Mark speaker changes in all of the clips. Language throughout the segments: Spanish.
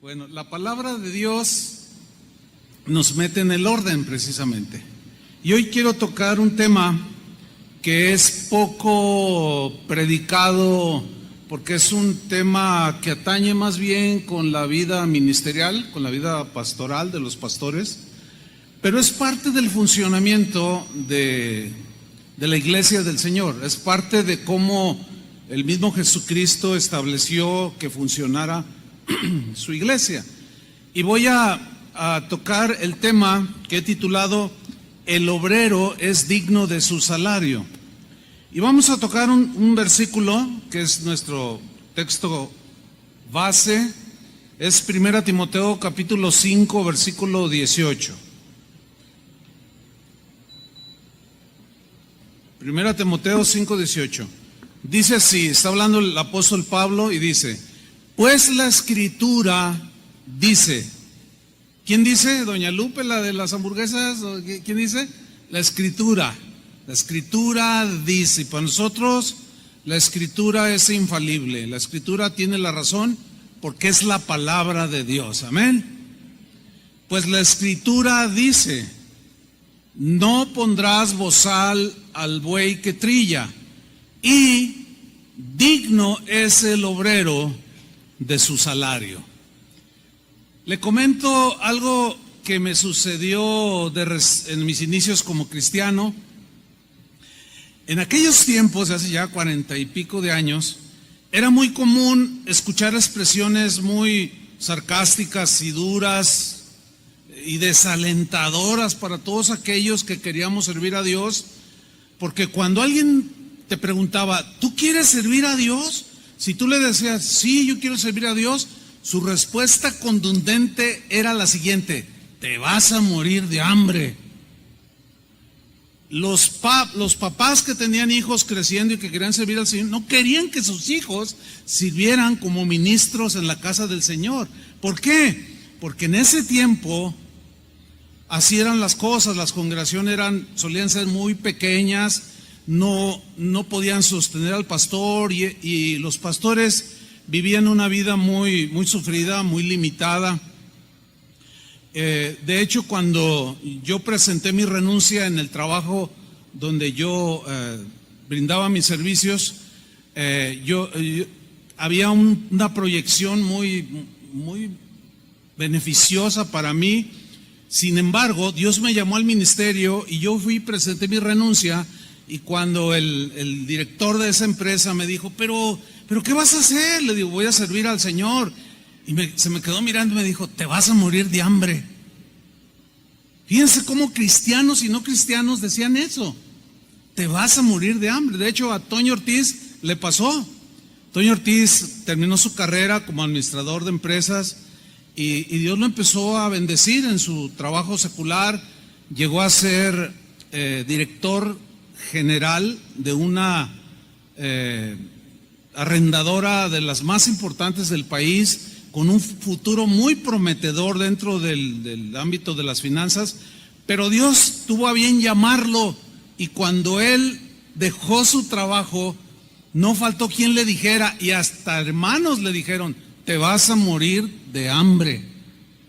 Speaker 1: Bueno, la palabra de Dios nos mete en el orden precisamente. Y hoy quiero tocar un tema que es poco predicado porque es un tema que atañe más bien con la vida ministerial, con la vida pastoral de los pastores, pero es parte del funcionamiento de la iglesia del Señor, es parte de cómo el mismo Jesucristo estableció que funcionara su iglesia. Y voy a tocar el tema que he titulado El obrero es digno de su salario. Y vamos a tocar un versículo que es nuestro texto base, es 1 Timoteo capítulo 5 versículo 18. 1 Timoteo 5, 18. Dice así, está hablando el apóstol Pablo y dice: pues la escritura dice. ¿Quién dice? ¿Doña Lupe, la de las hamburguesas? ¿Quién dice? La escritura. La escritura dice. Y para nosotros la escritura es infalible. La escritura tiene la razón porque es la palabra de Dios. Amén. Pues la escritura dice: no pondrás bozal al buey que trilla, y digno es el obrero de su salario. Le comento algo que me sucedió en mis inicios como cristiano. En aquellos tiempos, hace ya 40 y pico de años, era muy común escuchar expresiones muy sarcásticas y duras y desalentadoras para todos aquellos que queríamos servir a Dios, porque cuando alguien te preguntaba, ¿tú quieres servir a Dios? Si tú le decías, sí, yo quiero servir a Dios, su respuesta contundente era la siguiente: te vas a morir de hambre. Los papás que tenían hijos creciendo y que querían servir al Señor no querían que sus hijos sirvieran como ministros en la casa del Señor. ¿Por qué? Porque en ese tiempo así eran las cosas, las congregaciones solían ser muy pequeñas, no podían sostener al pastor y los pastores vivían una vida muy, muy sufrida, muy limitada. De hecho, cuando yo presenté mi renuncia en el trabajo donde yo brindaba mis servicios, había una proyección muy, muy beneficiosa para mí. Sin embargo, Dios me llamó al ministerio y yo presenté mi renuncia, y cuando el director de esa empresa me dijo, pero ¿qué vas a hacer? Le digo, voy a servir al Señor. Y se me quedó mirando y me dijo, te vas a morir de hambre. Fíjense cómo cristianos y no cristianos decían eso. Te vas a morir de hambre. De hecho, a Toño Ortiz le pasó. Toño Ortiz terminó su carrera como administrador de empresas y Dios lo empezó a bendecir en su trabajo secular. Llegó a ser director general de una arrendadora de las más importantes del país, con un futuro muy prometedor dentro del ámbito de las finanzas. Pero Dios tuvo a bien llamarlo, y cuando él dejó su trabajo, no faltó quien le dijera, y hasta hermanos le dijeron, te vas a morir de hambre.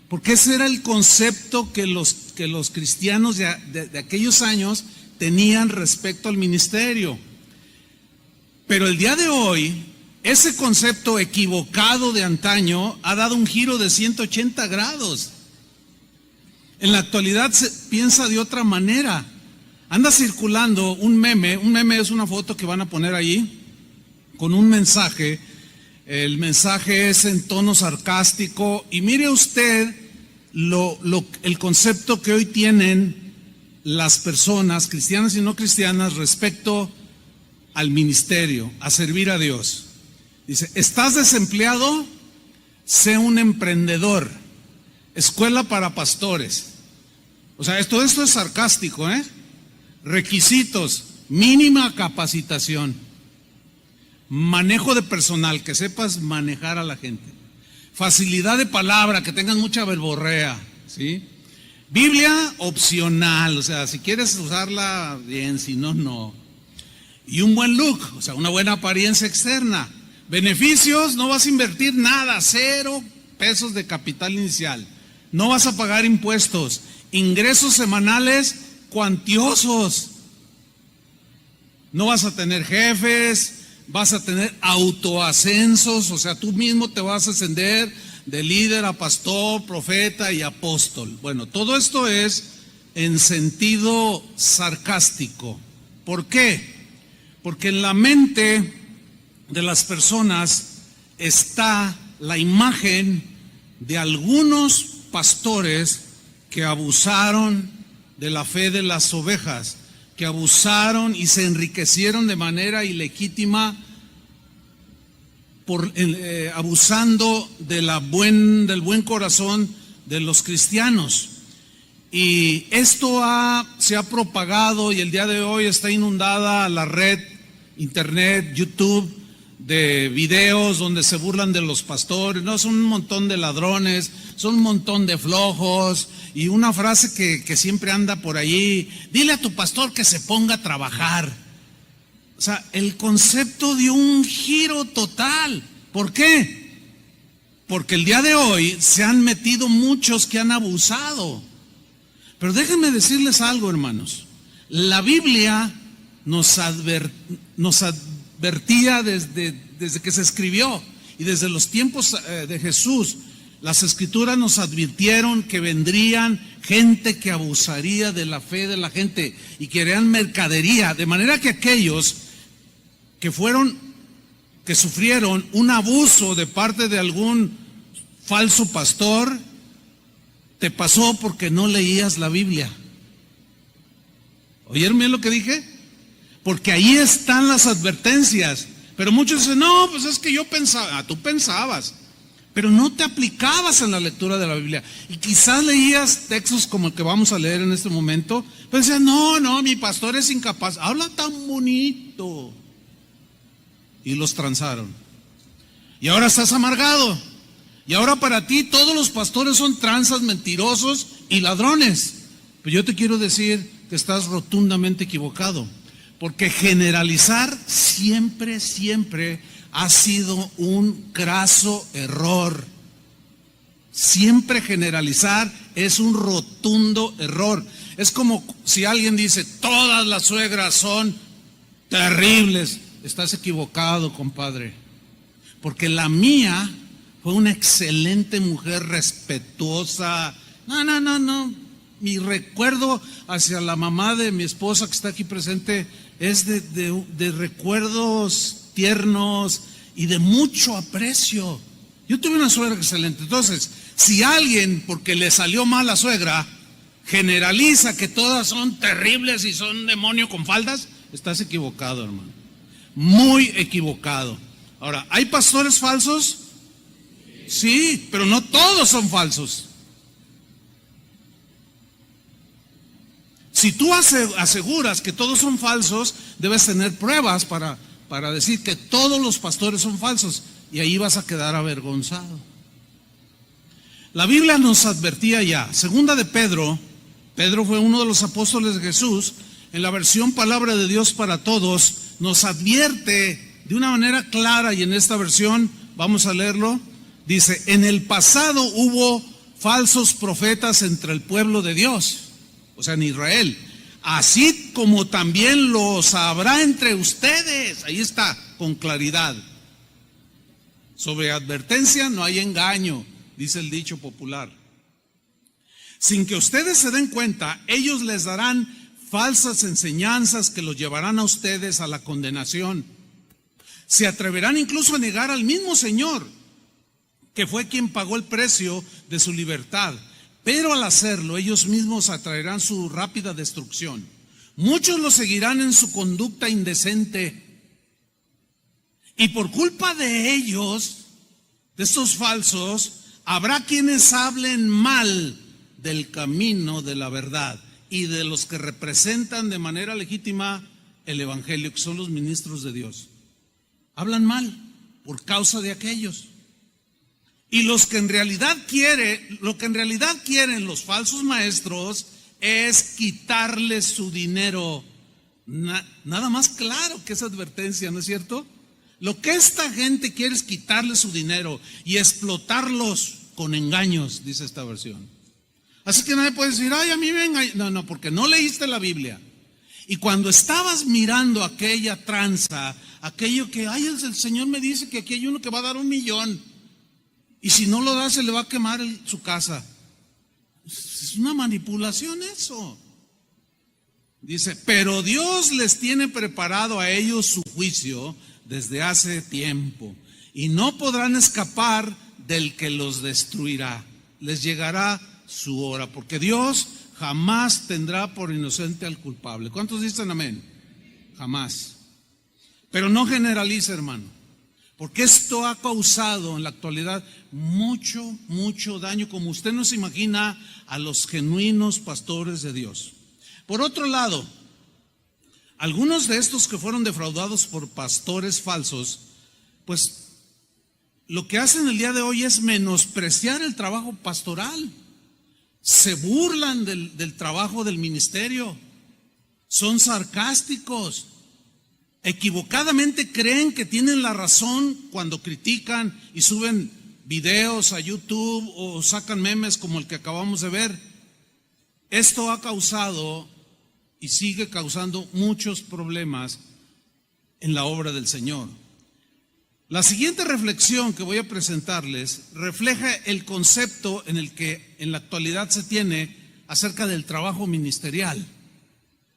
Speaker 1: Porque ese era el concepto que los cristianos de aquellos años tenían respecto al ministerio. Pero el día de hoy, ese concepto equivocado de antaño ha dado un giro de 180 grados. En la actualidad se piensa de otra manera. Anda circulando un meme es una foto que van a poner ahí con un mensaje. El mensaje es en tono sarcástico, y mire usted el concepto que hoy tienen las personas, cristianas y no cristianas, respecto al ministerio, a servir a Dios. Dice, ¿estás desempleado? Sé un emprendedor. Escuela para pastores. O sea, todo esto es sarcástico, ¿eh? Requisitos: mínima capacitación, manejo de personal, que sepas manejar a la gente, facilidad de palabra, que tengas mucha verborrea, ¿sí? Biblia opcional, o sea, si quieres usarla bien, si no, no. Y un buen look, o sea, una buena apariencia externa. Beneficios: no vas a invertir nada, cero pesos de capital inicial. No vas a pagar impuestos. Ingresos semanales cuantiosos. No vas a tener jefes, vas a tener autoascensos, o sea, tú mismo te vas a ascender de líder a pastor, profeta y apóstol. Bueno, todo esto es en sentido sarcástico. ¿Por qué? Porque en la mente de las personas está la imagen de algunos pastores que abusaron de la fe de las ovejas, que abusaron y se enriquecieron de manera ilegítima abusando del buen corazón de los cristianos. Y esto se ha propagado y el día de hoy está inundada la red, internet, YouTube, de videos donde se burlan de los pastores. No, son un montón de ladrones, son un montón de flojos. Y una frase que siempre anda por allí: dile a tu pastor que se ponga a trabajar. O sea, el concepto dio un giro total. ¿Por qué? Porque el día de hoy se han metido muchos que han abusado. Pero déjenme decirles algo, hermanos. La Biblia nos advertía desde que se escribió y desde los tiempos de Jesús. Las Escrituras nos advirtieron que vendrían gente que abusaría de la fe de la gente y que harían mercadería, de manera que aquellos que sufrieron un abuso de parte de algún falso pastor, te pasó porque no leías la Biblia. ¿Oyeron bien lo que dije? Porque ahí están las advertencias. Pero muchos dicen: no, pues es que yo pensaba. Tú pensabas, pero no te aplicabas en la lectura de la Biblia. Y quizás leías textos como el que vamos a leer en este momento, pero decías: no, mi pastor es incapaz, habla tan bonito. Y los transaron. Y ahora estás amargado. Y ahora para ti todos los pastores son tranzas, mentirosos y ladrones. Pero yo te quiero decir que estás rotundamente equivocado. Porque generalizar siempre ha sido un craso error. Siempre generalizar es un rotundo error. Es como si alguien dice: todas las suegras son terribles. Estás equivocado, compadre. Porque la mía fue una excelente mujer, respetuosa. No. Mi recuerdo hacia la mamá de mi esposa que está aquí presente es de recuerdos tiernos y de mucho aprecio. Yo tuve una suegra excelente. Entonces, si alguien, porque le salió mal la suegra, generaliza que todas son terribles y son demonio con faldas, estás equivocado, hermano. Muy equivocado. Ahora, ¿hay pastores falsos? Sí, pero no todos son falsos. Si tú aseguras que todos son falsos, debes tener pruebas para decir que todos los pastores son falsos, y ahí vas a quedar avergonzado. La Biblia nos advertía ya. Segunda de Pedro fue uno de los apóstoles de Jesús. En la versión Palabra de Dios para Todos nos advierte de una manera clara, y en esta versión vamos a leerlo. Dice: en el pasado hubo falsos profetas entre el pueblo de Dios, o sea, en Israel, así como también los habrá entre ustedes. Ahí está, con claridad. Sobre advertencia no hay engaño, dice el dicho popular. Sin que ustedes se den cuenta, ellos les darán falsas enseñanzas que los llevarán a ustedes a la condenación. Se atreverán incluso a negar al mismo Señor, que fue quien pagó el precio de su libertad. Pero al hacerlo, ellos mismos atraerán su rápida destrucción. Muchos los seguirán en su conducta indecente. Y por culpa de ellos, de estos falsos, habrá quienes hablen mal del camino de la verdad y de los que representan de manera legítima el Evangelio, que son los ministros de Dios. Hablan mal por causa de aquellos. Y lo que en realidad quieren los falsos maestros es quitarles su dinero. Nada más claro que esa advertencia, ¿no es cierto? Lo que esta gente quiere es quitarles su dinero y explotarlos con engaños, dice esta versión. Así que nadie puede decir, ay, a mí me engañó. No, porque no leíste la Biblia. Y cuando estabas mirando aquella tranza, aquello que, ay, el Señor me dice que aquí hay uno que va a dar 1 millón. Y si no lo da, se le va a quemar su casa. Es una manipulación eso. Dice, pero Dios les tiene preparado a ellos su juicio desde hace tiempo. Y no podrán escapar del que los destruirá. Les llegará su hora, porque Dios jamás tendrá por inocente al culpable. ¿Cuántos dicen amén? Jamás. Pero no generalice, hermano, porque esto ha causado en la actualidad mucho daño, como usted no se imagina, a los genuinos pastores de Dios. Por otro lado, algunos de estos que fueron defraudados por pastores falsos, pues lo que hacen el día de hoy es menospreciar el trabajo pastoral. Se burlan del trabajo del ministerio, son sarcásticos, equivocadamente creen que tienen la razón cuando critican y suben videos a YouTube o sacan memes como el que acabamos de ver. Esto ha causado y sigue causando muchos problemas en la obra del Señor. La siguiente reflexión que voy a presentarles refleja el concepto en el que en la actualidad se tiene acerca del trabajo ministerial.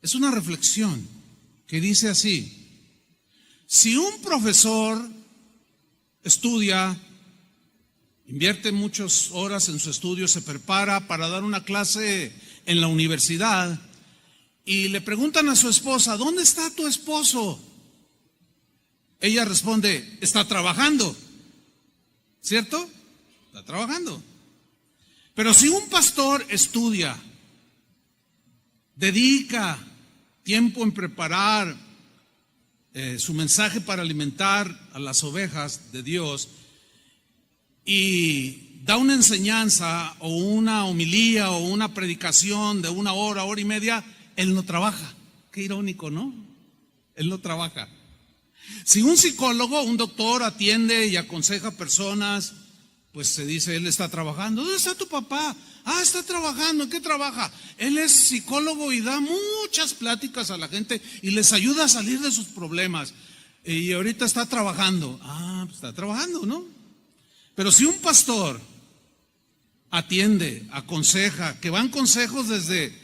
Speaker 1: Es una reflexión que dice así: si un profesor estudia, invierte muchas horas en su estudio, se prepara para dar una clase en la universidad y le preguntan a su esposa, ¿dónde está tu esposo? Ella responde, está trabajando, ¿cierto? Está trabajando. Pero si un pastor estudia, dedica tiempo en preparar su mensaje para alimentar a las ovejas de Dios y da una enseñanza o una homilía o una predicación de 1 hora, hora y media, él no trabaja. Qué irónico, ¿no? Él no trabaja. Si un psicólogo, un doctor atiende y aconseja personas, pues se dice, él está trabajando. ¿Dónde está tu papá? Ah, está trabajando. ¿En qué trabaja? Él es psicólogo y da muchas pláticas a la gente y les ayuda a salir de sus problemas. Y ahorita está trabajando. Ah, pues está trabajando, ¿no? Pero si un pastor atiende, aconseja, que van consejos desde,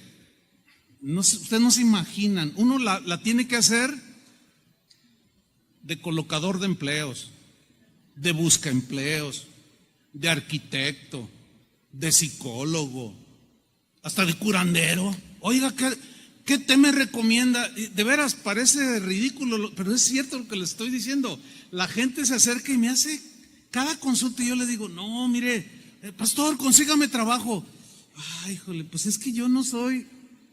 Speaker 1: ustedes no se imaginan, uno la tiene que hacer de colocador de empleos, de busca empleos, de arquitecto, de psicólogo, hasta de curandero. Oiga, ¿qué té me recomienda? De veras, parece ridículo, pero es cierto lo que le estoy diciendo. La gente se acerca y me hace cada consulta y yo le digo, no, mire, pastor, consígame trabajo. Ay, híjole, pues es que yo no soy,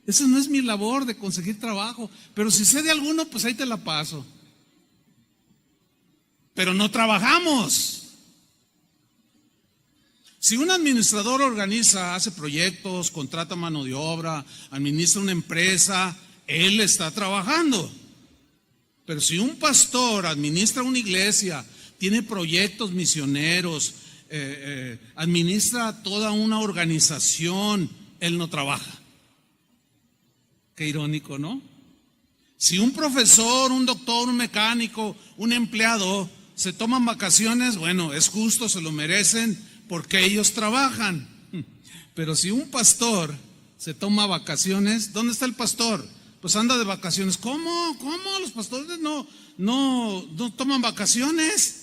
Speaker 1: esa no es mi labor de conseguir trabajo, pero si sé de alguno, pues ahí te la paso. Pero no trabajamos. Si un administrador organiza, hace proyectos, contrata mano de obra, administra una empresa, él está trabajando. Pero si un pastor administra una iglesia, tiene proyectos misioneros, administra toda una organización, él no trabaja. Qué irónico, ¿no? Si un profesor, un doctor, un mecánico, un empleado se toman vacaciones, bueno, es justo, se lo merecen porque ellos trabajan. Pero si un pastor se toma vacaciones, ¿dónde está el pastor? Pues anda de vacaciones. ¿Cómo? Los pastores no toman vacaciones.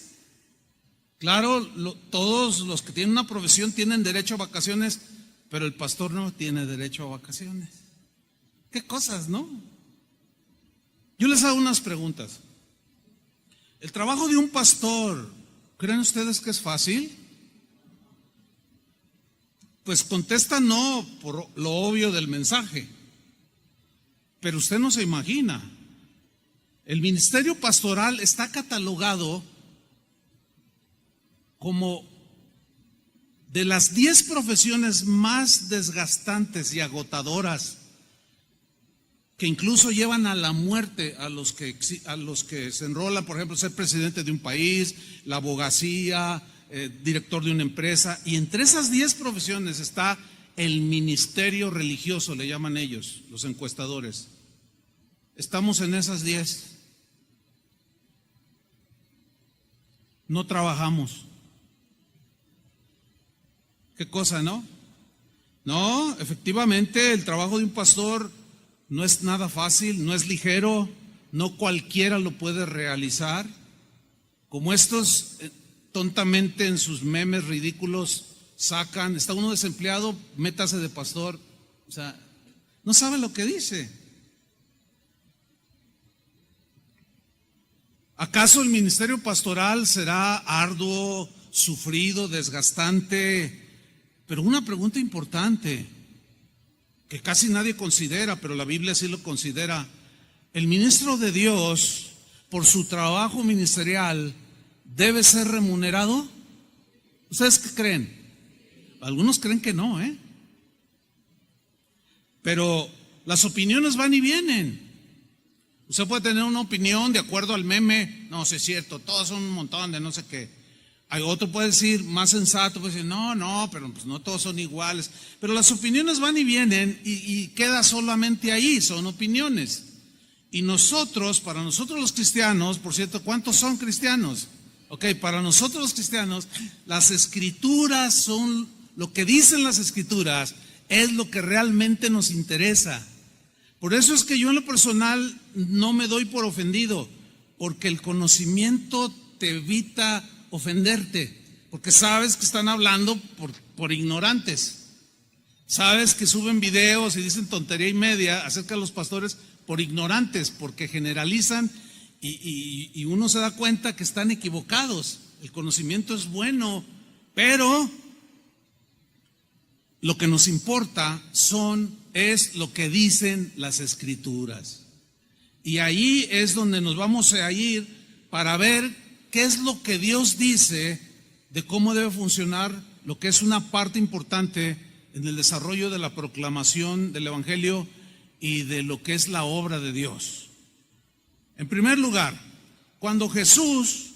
Speaker 1: Claro, todos los que tienen una profesión tienen derecho a vacaciones, pero el pastor no tiene derecho a vacaciones. ¿Qué cosas, no? Yo les hago unas preguntas. ¿El trabajo de un pastor, creen ustedes que es fácil? Pues contesta no por lo obvio del mensaje. Pero usted no se imagina. El ministerio pastoral está catalogado como de las 10 profesiones más desgastantes y agotadoras, que incluso llevan a la muerte a los que se enrolan, por ejemplo, ser presidente de un país, la abogacía, director de una empresa. Y entre esas 10 profesiones está el ministerio religioso, le llaman ellos, los encuestadores. Estamos en esas 10. No trabajamos. ¿Qué cosa, no? No, efectivamente, el trabajo de un pastor no es nada fácil, no es ligero, no cualquiera lo puede realizar. Como estos tontamente en sus memes ridículos sacan, está uno desempleado, métase de pastor. O sea, no sabe lo que dice. ¿Acaso el ministerio pastoral será arduo, sufrido, desgastante? Pero una pregunta importante, que casi nadie considera, pero la Biblia sí lo considera. ¿El ministro de Dios, por su trabajo ministerial, debe ser remunerado? ¿Ustedes qué creen? Algunos creen que no, Pero las opiniones van y vienen. Usted puede tener una opinión de acuerdo al meme. No, sí es cierto, todos son un montón de no sé qué. Hay otro puede decir, más sensato, puede decir, no, pero pues no todos son iguales. Pero las opiniones van y vienen y queda solamente ahí, son opiniones. Y nosotros, para nosotros los cristianos, por cierto, ¿cuántos son cristianos? Ok, para nosotros los cristianos, las escrituras son, lo que dicen las escrituras, es lo que realmente nos interesa. Por eso es que yo en lo personal no me doy por ofendido, porque el conocimiento te evita ofenderte, porque sabes que están hablando por ignorantes. Sabes que suben videos y dicen tontería y media acerca de los pastores por ignorantes, porque generalizan y uno se da cuenta que están equivocados. El conocimiento es bueno, pero lo que nos importa es lo que dicen las escrituras. Y ahí es donde nos vamos a ir para ver qué es lo que Dios dice de cómo debe funcionar lo que es una parte importante en el desarrollo de la proclamación del Evangelio y de lo que es la obra de Dios. En primer lugar, cuando Jesús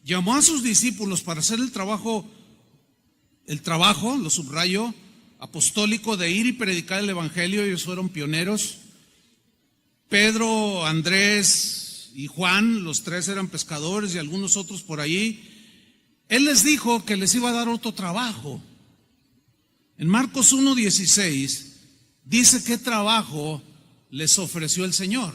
Speaker 1: llamó a sus discípulos para hacer el trabajo, lo subrayo, apostólico de ir y predicar el Evangelio, ellos fueron pioneros. Pedro, Andrés y Juan, los tres eran pescadores y algunos otros por ahí. Él les dijo que les iba a dar otro trabajo. En Marcos 1:16 dice qué trabajo les ofreció el Señor.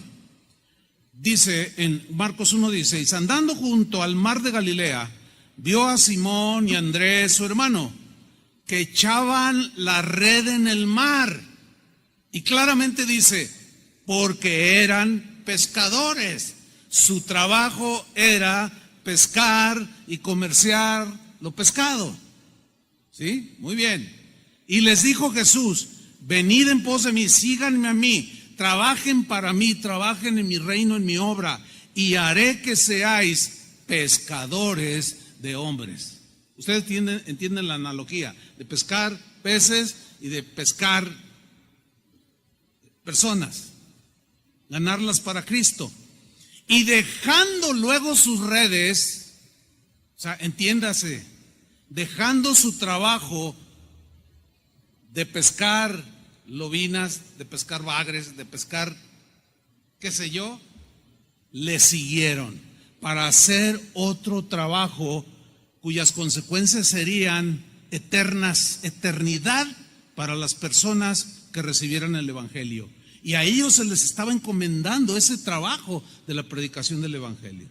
Speaker 1: Dice en Marcos 1:16, andando junto al mar de Galilea, vio a Simón y a Andrés, su hermano, que echaban la red en el mar. Y claramente dice, porque eran pescadores. Su trabajo era pescar y comerciar lo pescado. ¿Sí? Muy bien. Y les dijo Jesús, venid en pos de mí, síganme a mí, trabajen para mí, trabajen en mi reino, en mi obra, y haré que seáis pescadores de hombres. Ustedes entienden la analogía de pescar peces y de pescar personas, ganarlas para Cristo. Y dejando luego sus redes, o sea, entiéndase, dejando su trabajo de pescar lobinas, de pescar bagres, de pescar, qué sé yo, le siguieron para hacer otro trabajo cuyas consecuencias serían eternidad para las personas que recibieran el Evangelio. Y a ellos se les estaba encomendando ese trabajo de la predicación del Evangelio.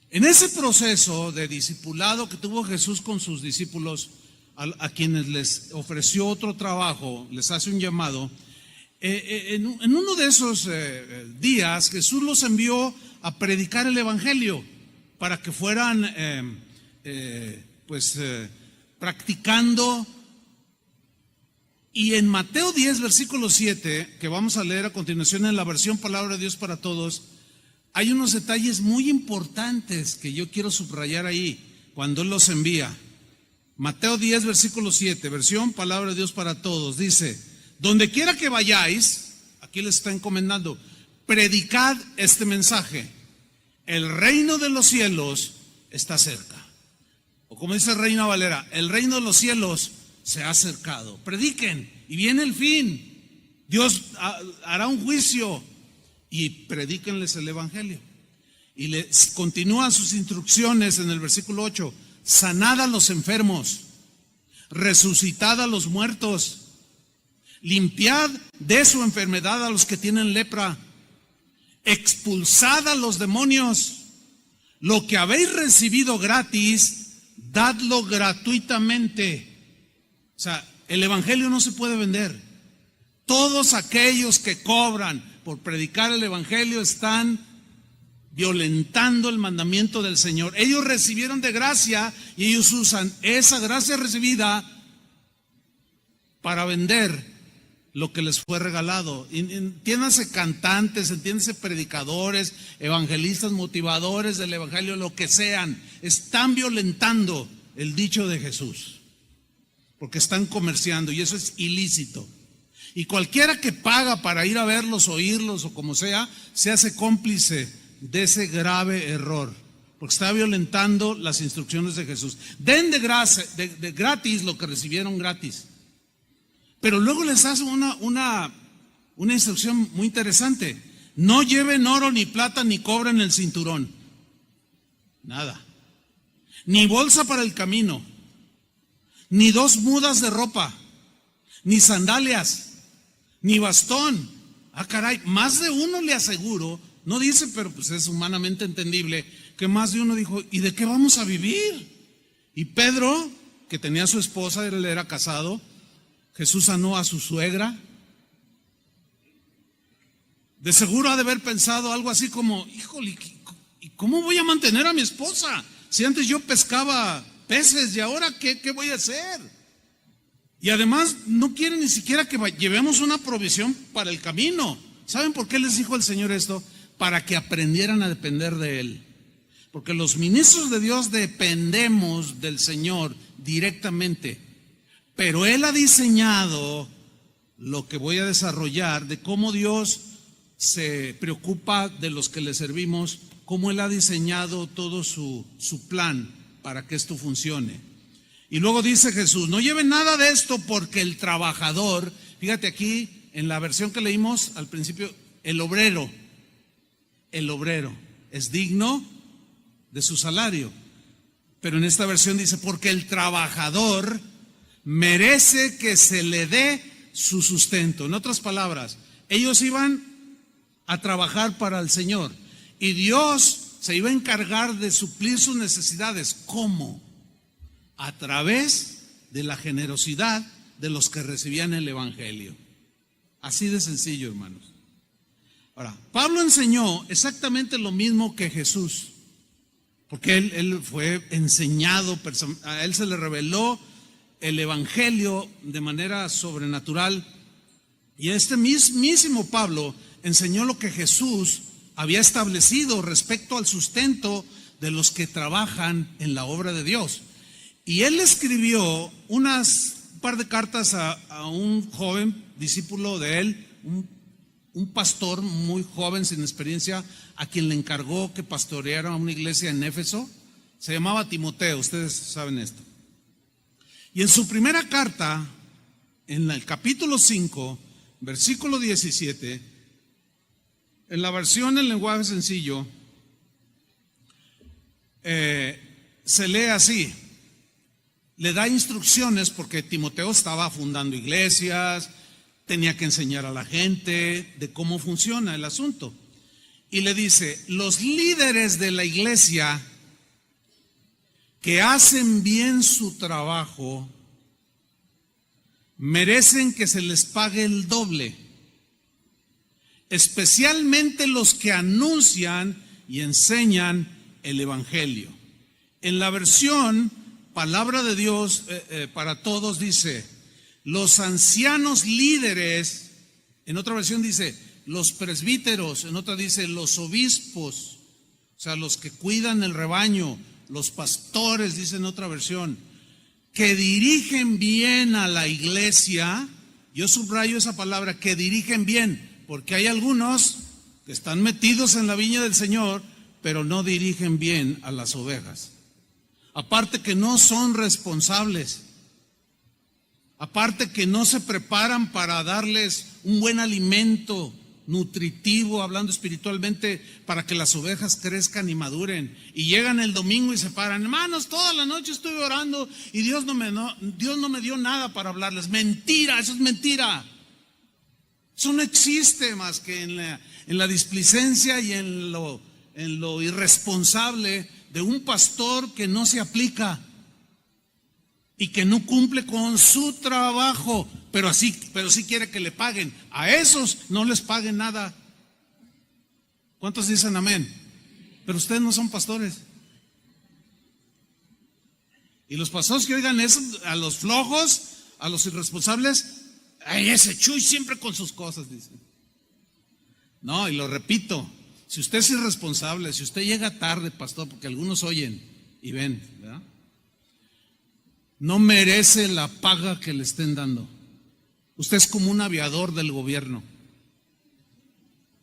Speaker 1: En ese proceso de discipulado que tuvo Jesús con sus discípulos, a quienes les ofreció otro trabajo, les hace un llamado, en uno de esos días Jesús los envió a predicar el Evangelio para que fueran practicando. Y en Mateo 10, versículo 7, que vamos a leer a continuación en la versión Palabra de Dios para Todos, hay unos detalles muy importantes que yo quiero subrayar ahí cuando Él los envía. Mateo 10, versículo 7, versión Palabra de Dios para Todos, dice, donde quiera que vayáis, aquí les está encomendando, predicad este mensaje, el reino de los cielos está cerca. O como dice Reina Valera, el reino de los cielos se ha acercado. Prediquen y viene el fin. Dios hará un juicio y predíquenles el evangelio. Y les continúan sus instrucciones en el versículo 8. Sanad a los enfermos, resucitad a los muertos, limpiad de su enfermedad a los que tienen lepra, expulsad a los demonios. Lo que habéis recibido gratis, dadlo gratuitamente. O sea, el evangelio no se puede vender. Todos aquellos que cobran por predicar el evangelio están violentando el mandamiento del Señor. Ellos recibieron de gracia y ellos usan esa gracia recibida para vender lo que les fue regalado. Entiéndase cantantes, entiéndase predicadores, evangelistas, motivadores del evangelio, lo que sean, están violentando el dicho de Jesús, porque están comerciando y eso es ilícito. Y cualquiera que paga para ir a verlos, oírlos o como sea, se hace cómplice de ese grave error, porque está violentando las instrucciones de Jesús. Den de gratis lo que recibieron gratis. Pero luego les hace una instrucción muy interesante. No lleven oro, ni plata, ni cobre en el cinturón. Nada. Ni bolsa para el camino. Ni 2 mudas de ropa. Ni sandalias. Ni bastón. Ah, caray, más de uno le aseguro, no dice, pero pues es humanamente entendible, que más de uno dijo, ¿y de qué vamos a vivir? Y Pedro, que tenía a su esposa, él era casado, Jesús sanó a su suegra. De seguro ha de haber pensado algo así como, híjole, ¿y cómo voy a mantener a mi esposa? Si antes yo pescaba peces y ahora ¿qué voy a hacer? Y además no quiere ni siquiera que llevemos una provisión para el camino. ¿Saben por qué les dijo el Señor esto? Para que aprendieran a depender de Él. Porque los ministros de Dios dependemos del Señor directamente. Pero Él ha diseñado lo que voy a desarrollar, de cómo Dios se preocupa de los que le servimos, cómo Él ha diseñado todo su plan para que esto funcione. Y luego dice Jesús, no lleven nada de esto porque el trabajador, fíjate aquí en la versión que leímos al principio, el obrero es digno de su salario. Pero en esta versión dice, porque el trabajador merece que se le dé su sustento. En otras palabras, ellos iban a trabajar para el Señor y Dios se iba a encargar de suplir sus necesidades. ¿Cómo? A través de la generosidad de los que recibían el evangelio. Así de sencillo, hermanos. Ahora, Pablo enseñó exactamente lo mismo que Jesús, porque él fue enseñado, a él se le reveló el evangelio de manera sobrenatural. Y este mismísimo Pablo enseñó lo que Jesús había establecido respecto al sustento de los que trabajan en la obra de Dios. Y él escribió un par de cartas a un joven discípulo de él, un pastor muy joven sin experiencia, a quien le encargó que pastoreara una iglesia en Éfeso. Se llamaba Timoteo, ustedes saben esto. Y en su primera carta, en el capítulo 5, versículo 17, en la versión en lenguaje sencillo, se lee así. Le da instrucciones porque Timoteo estaba fundando iglesias, tenía que enseñar a la gente de cómo funciona el asunto. Y le dice, los líderes de la iglesia que hacen bien su trabajo merecen que se les pague el doble, especialmente los que anuncian y enseñan el evangelio. En la versión Palabra de Dios para todos dice, los ancianos líderes, en otra versión dice, los presbíteros, en otra dice, los obispos, o sea, los que cuidan el rebaño, los pastores, dice en otra versión, que dirigen bien a la iglesia. Yo subrayo esa palabra, que dirigen bien, porque hay algunos que están metidos en la viña del Señor, pero no dirigen bien a las ovejas. Aparte que no son responsables. Aparte que no se preparan para darles un buen alimento nutritivo, hablando espiritualmente, para que las ovejas crezcan y maduren. Y llegan el domingo y se paran: hermanos, toda la noche estuve orando y Dios no me dio nada para hablarles. Mentira, eso es mentira. Eso no existe más que en la displicencia y en lo irresponsable de un pastor que no se aplica y que no cumple con su trabajo, pero sí quiere que le paguen. A esos no les paguen nada. ¿Cuántos dicen amén? Pero ustedes no son pastores. Y los pastores que oigan eso, a los flojos, a los irresponsables: ay, ese Chuy siempre con sus cosas, dicen. No, y lo repito, si usted es irresponsable, si usted llega tarde, pastor, porque algunos oyen y ven, ¿verdad?, no merece la paga que le estén dando. Usted es como un aviador del gobierno,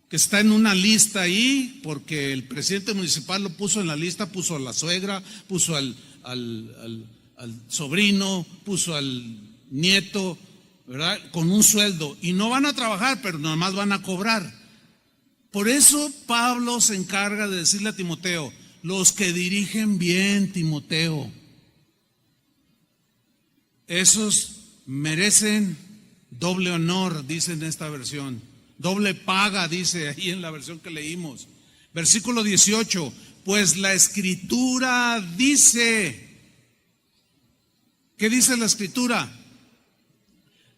Speaker 1: que está en una lista ahí porque el presidente municipal lo puso en la lista, puso a la suegra, puso al sobrino, puso al nieto, ¿verdad?, con un sueldo, y no van a trabajar, pero nomás van a cobrar. Por eso Pablo se encarga de decirle a Timoteo: los que dirigen bien, Timoteo, esos merecen doble honor, dice en esta versión. Doble paga, dice ahí en la versión que leímos. Versículo 18: pues la Escritura dice. ¿Qué dice la Escritura?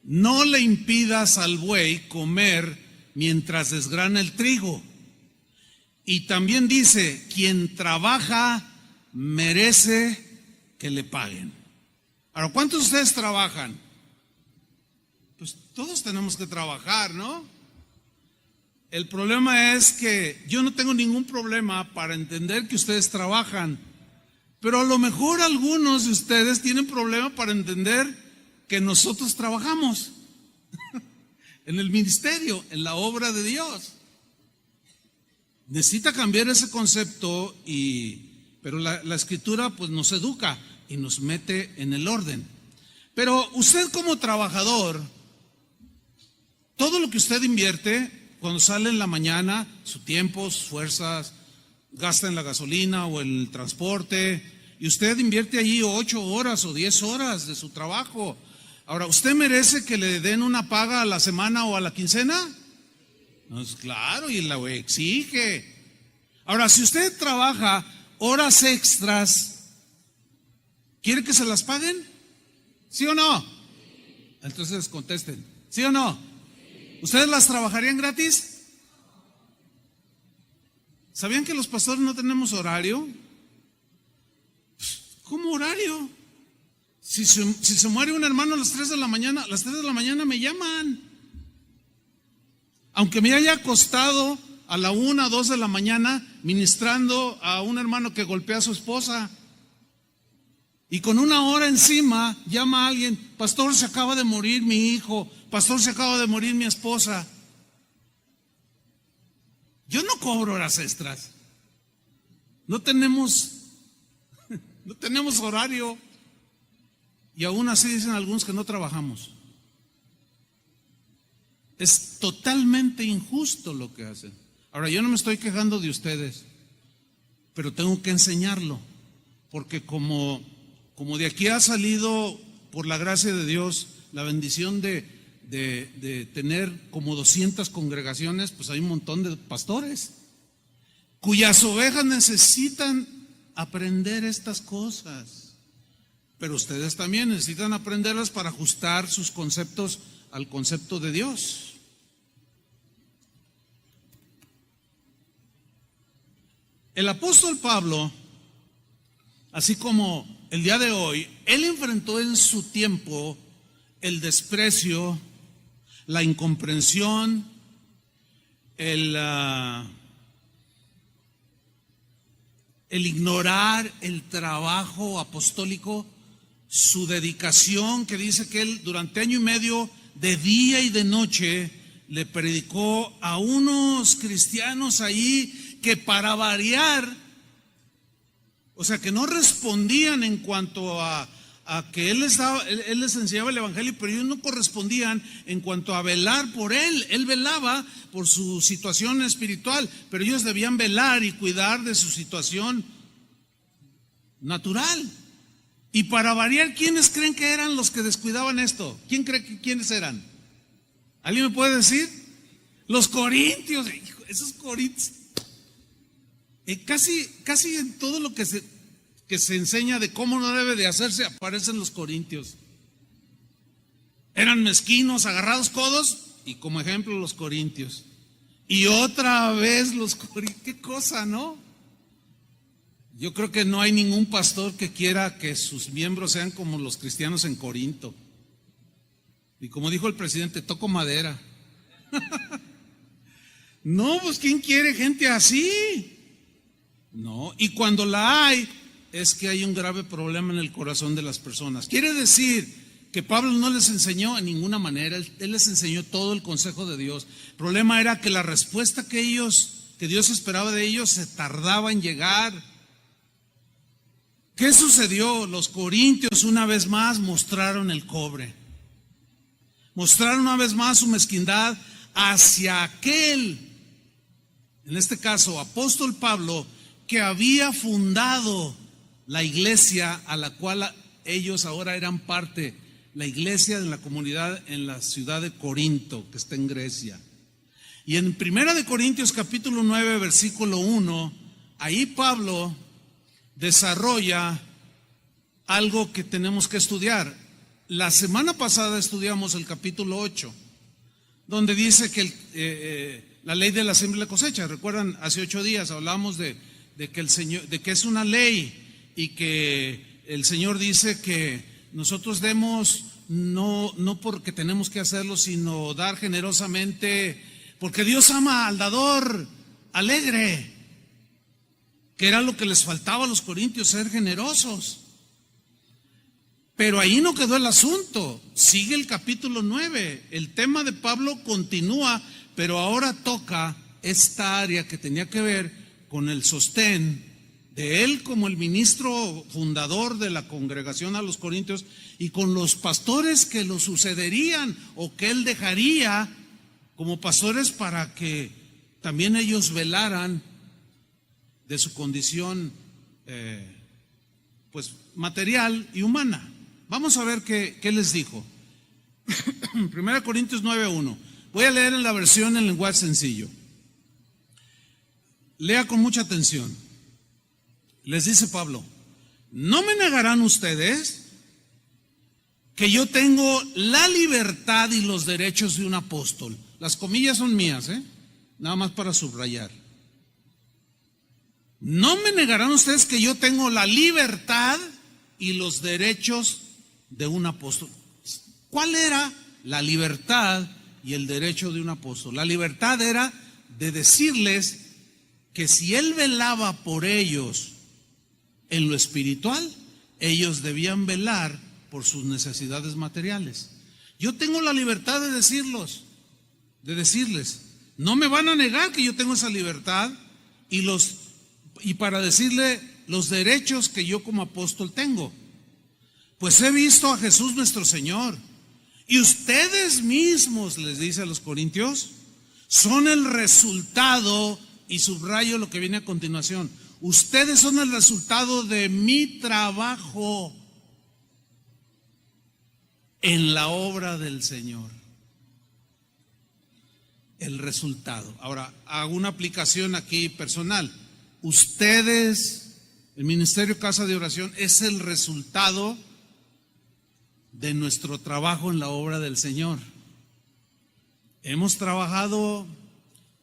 Speaker 1: No le impidas al buey comer mientras desgrana el trigo. Y también dice: quien trabaja merece que le paguen. Ahora, ¿cuántos de ustedes trabajan? Pues todos tenemos que trabajar, ¿no? El problema es que yo no tengo ningún problema para entender que ustedes trabajan, pero a lo mejor algunos de ustedes tienen problema para entender que nosotros trabajamos en el ministerio, en la obra de Dios. Necesita cambiar ese concepto, pero la Escritura pues nos educa y nos mete en el orden. Pero usted como trabajador, todo lo que usted invierte cuando sale en la mañana, su tiempo, sus fuerzas, gasta en la gasolina o en el transporte, y usted invierte allí 8 horas o 10 horas de su trabajo. Ahora, ¿usted merece que le den una paga a la semana o a la quincena? No, es claro, y la exige. Ahora, si usted trabaja horas extras, ¿quiere que se las paguen? ¿Sí o no? Entonces contesten, ¿sí o no? ¿Ustedes las trabajarían gratis? ¿Sabían que los pastores no tenemos horario? ¿Cómo horario? Si se muere un hermano a las 3 de la mañana, a las 3 de la mañana me llaman. Aunque me haya acostado a la 1 o 2 de la mañana ministrando a un hermano que golpea a su esposa. Y con 1 hora encima llama a alguien: pastor, se acaba de morir mi hijo, pastor, se acaba de morir mi esposa. Yo no cobro horas extras. No tenemos horario. Y aún así dicen algunos que no trabajamos. Es totalmente injusto lo que hacen. Ahora, yo no me estoy quejando de ustedes, pero tengo que enseñarlo, porque como de aquí ha salido, por la gracia de Dios, la bendición de tener como 200 congregaciones, pues hay un montón de pastores cuyas ovejas necesitan aprender estas cosas. Pero ustedes también necesitan aprenderlas para ajustar sus conceptos al concepto de Dios. El apóstol Pablo, así como el día de hoy, él enfrentó en su tiempo el desprecio, la incomprensión, el ignorar el trabajo apostólico, su dedicación, que dice que él durante 1 año y medio, de día y de noche, le predicó a unos cristianos ahí que, para variar, O sea, que no respondían en cuanto a que él les enseñaba el evangelio, pero ellos no correspondían en cuanto a velar por él. Él velaba por su situación espiritual, pero ellos debían velar y cuidar de su situación natural. Y para variar, ¿quiénes creen que eran los que descuidaban esto? ¿Quién cree que quiénes eran? ¿Alguien me puede decir? Los corintios. Hijo, esos corintios. Casi en todo lo que se enseña de cómo no debe de hacerse, aparecen los corintios. Eran mezquinos, agarrados codos, y como ejemplo los corintios. Y otra vez los corintios. Qué cosa, ¿no? Yo creo que no hay ningún pastor que quiera que sus miembros sean como los cristianos en Corinto. Y como dijo el presidente, toco madera. No, pues ¿quién quiere gente así? No, y cuando la hay, es que hay un grave problema en el corazón de las personas. Quiere decir que Pablo no les enseñó en ninguna manera, él les enseñó todo el consejo de Dios. El problema era que la respuesta que Dios esperaba de ellos se tardaba en llegar. ¿Qué sucedió? Los corintios una vez más mostraron el cobre. Mostraron una vez más su mezquindad hacia aquel, en este caso, apóstol Pablo, que había fundado la iglesia a la cual ellos ahora eran parte, la iglesia de la comunidad en la ciudad de Corinto, que está en Grecia. Y en 1 Corintios capítulo 9, versículo 1, ahí Pablo desarrolla algo que tenemos que estudiar. La semana pasada estudiamos el capítulo 8, donde dice que la ley de la siembra y la cosecha. Recuerdan, hace 8 días hablamos de que el Señor, de que es una ley y que el Señor dice que nosotros demos no porque tenemos que hacerlo, sino dar generosamente, porque Dios ama al dador alegre, que era lo que les faltaba a los corintios, ser generosos. Pero ahí no quedó el asunto, sigue el capítulo 9, el tema de Pablo continúa, pero ahora toca esta área que tenía que ver con el sostén de él como el ministro fundador de la congregación a los corintios y con los pastores que lo sucederían o que él dejaría como pastores para que también ellos velaran de su condición pues material y humana. Vamos a ver qué les dijo. 1 Corintios 9:1. Voy a leer en la versión en lenguaje sencillo. Lea con mucha atención. Les dice Pablo: ¿no me negarán ustedes que yo tengo la libertad y los derechos de un apóstol? Las comillas son mías, nada más para subrayar. ¿No me negarán ustedes que yo tengo la libertad y los derechos de un apóstol? ¿Cuál era la libertad y el derecho de un apóstol? La libertad era de decirles que si él velaba por ellos en lo espiritual, ellos debían velar por sus necesidades materiales. Yo tengo la libertad de decirles, no me van a negar que yo tengo esa libertad y para decirle los derechos que yo como apóstol tengo. Pues he visto a Jesús nuestro Señor, y ustedes mismos, les dice a los corintios, son el resultado, y subrayo lo que viene a continuación, ustedes son el resultado de mi trabajo en la obra del Señor. El resultado. Ahora, hago una aplicación aquí personal. Ustedes, el Ministerio Casa de Oración, es el resultado de nuestro trabajo en la obra del Señor. Hemos trabajado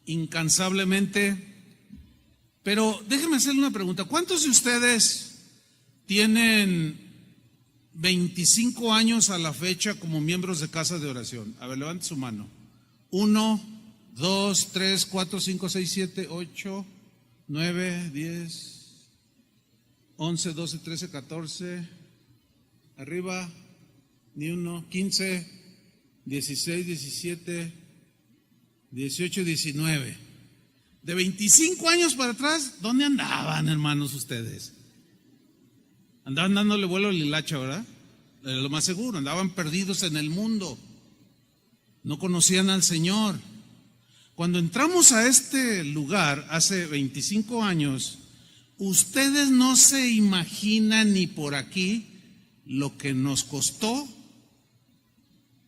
Speaker 1: incansablemente, pero déjenme hacerle una pregunta. ¿Cuántos de ustedes tienen 25 años a la fecha como miembros de Casa de Oración? A ver, levante su mano. 1, 2, 3, 4, 5, 6, 7, 8, 9, 10, 11, 12, 13, 14, arriba, ni uno, 15, 16, 17, 18, 19. De 25 años para atrás, ¿dónde andaban, hermanos, ustedes? Andaban dándole vuelo al hilacha, ¿verdad? Era lo más seguro, andaban perdidos en el mundo. No conocían al Señor. Cuando entramos a este lugar hace 25 años, ustedes no se imaginan ni por aquí lo que nos costó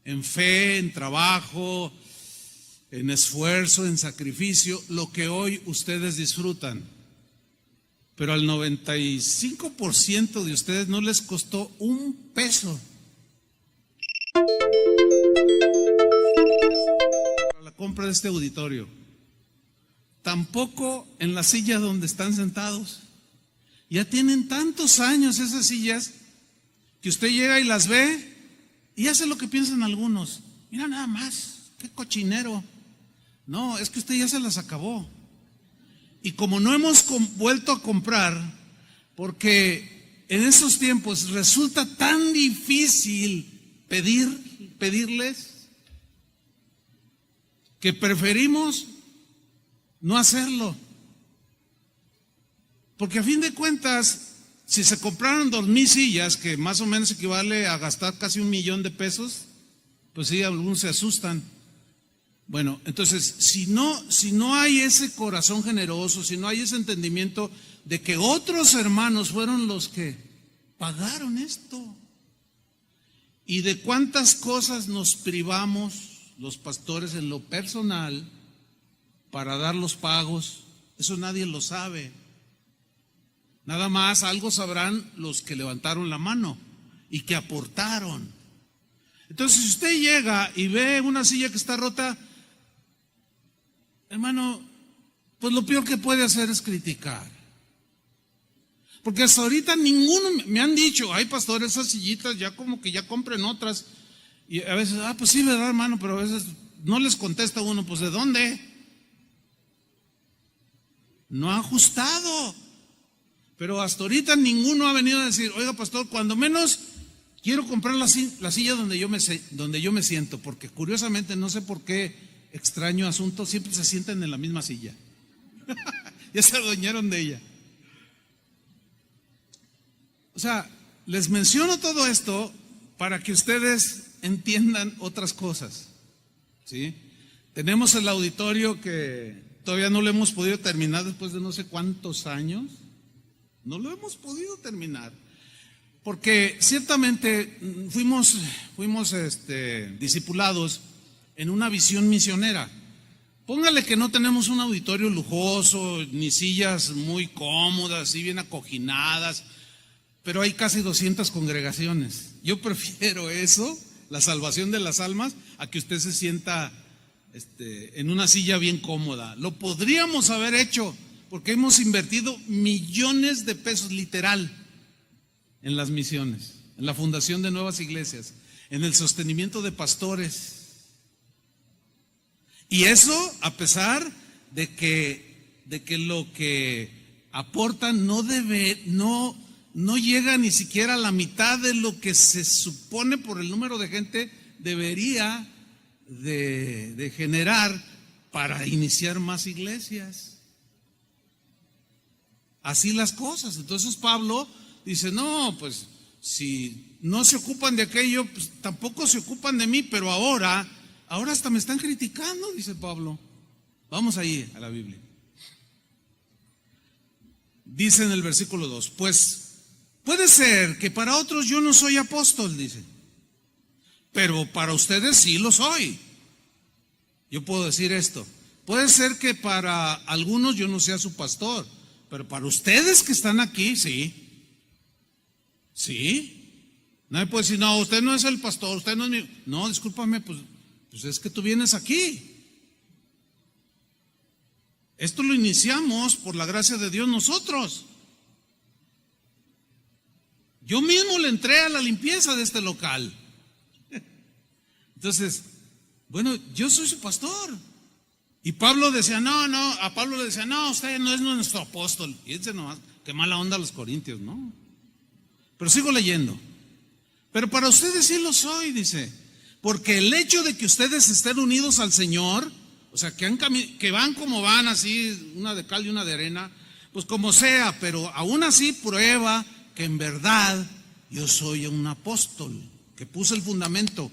Speaker 1: en fe, en trabajo, en esfuerzo, en sacrificio, lo que hoy ustedes disfrutan. Pero al 95% de ustedes no les costó un peso. Para la compra de este auditorio. Tampoco en la silla donde están sentados. Ya tienen tantos años esas sillas que usted llega y las ve y hace lo que piensan algunos. Mira nada más, qué cochinero. No, es que usted ya se las acabó. Y como no hemos vuelto a comprar, porque en esos tiempos resulta tan difícil pedirles, que preferimos no hacerlo. Porque a fin de cuentas, si se compraron 2,000 sillas, que más o menos equivale a gastar casi 1,000,000 de pesos, pues sí, algunos se asustan. Bueno, entonces, si no hay ese corazón generoso, si no hay ese entendimiento de que otros hermanos fueron los que pagaron esto, y de cuántas cosas nos privamos los pastores en lo personal para dar los pagos, eso nadie lo sabe. Nada más algo sabrán los que levantaron la mano y que aportaron. Entonces, si usted llega y ve una silla que está rota, hermano, pues lo peor que puede hacer es criticar. Porque hasta ahorita ninguno, me han dicho, ay pastor, esas sillitas ya como que ya compren otras. Y a veces, pues sí, verdad, hermano, pero a veces no les contesta uno, pues ¿de dónde? No ha ajustado. Pero hasta ahorita ninguno ha venido a decir, oiga pastor, cuando menos quiero comprar la silla donde yo me siento, porque curiosamente no sé por qué, extraño asunto, siempre se sientan en la misma silla. Ya se adueñaron de ella. O sea, les menciono todo esto para que ustedes entiendan otras cosas, ¿sí? Tenemos el auditorio que todavía no lo hemos podido terminar después de no sé cuántos años. No lo hemos podido terminar. Porque ciertamente fuimos discipulados en una visión misionera. Póngale que no tenemos un auditorio lujoso, ni sillas muy cómodas, y bien acoginadas, pero hay casi 200 congregaciones. Yo prefiero eso, la salvación de las almas, a que usted se sienta en una silla bien cómoda. Lo podríamos haber hecho, porque hemos invertido millones de pesos literal en las misiones, en la fundación de nuevas iglesias, en el sostenimiento de pastores. Y eso a pesar de que lo que aportan no llega ni siquiera a la mitad de lo que se supone por el número de gente debería de generar para iniciar más iglesias. Así las cosas. Entonces Pablo dice, no, pues si no se ocupan de aquello, pues tampoco se ocupan de mí, pero ahora hasta me están criticando, dice Pablo. Vamos ahí a la Biblia. Dice en el versículo 2, pues puede ser que para otros yo no soy apóstol, dice, pero para ustedes sí lo soy. Yo puedo decir esto, puede ser que para algunos yo no sea su pastor, pero para ustedes que están aquí, sí. Sí. Nadie puede decir, no, usted no es el pastor, usted no es mi... No, discúlpame, pues es que tú vienes aquí. Esto lo iniciamos por la gracia de Dios nosotros. Yo mismo le entré a la limpieza de este local. Entonces, bueno, yo soy su pastor. Y Pablo decía, a Pablo le decía, no, usted no es nuestro apóstol. Fíjense nomás, qué mala onda los corintios, ¿no? Pero sigo leyendo. Pero para ustedes sí lo soy, dice. Porque el hecho de que ustedes estén unidos al Señor, o sea, que van como van, así, una de cal y una de arena, pues como sea, pero aún así prueba que en verdad yo soy un apóstol, que puse el fundamento.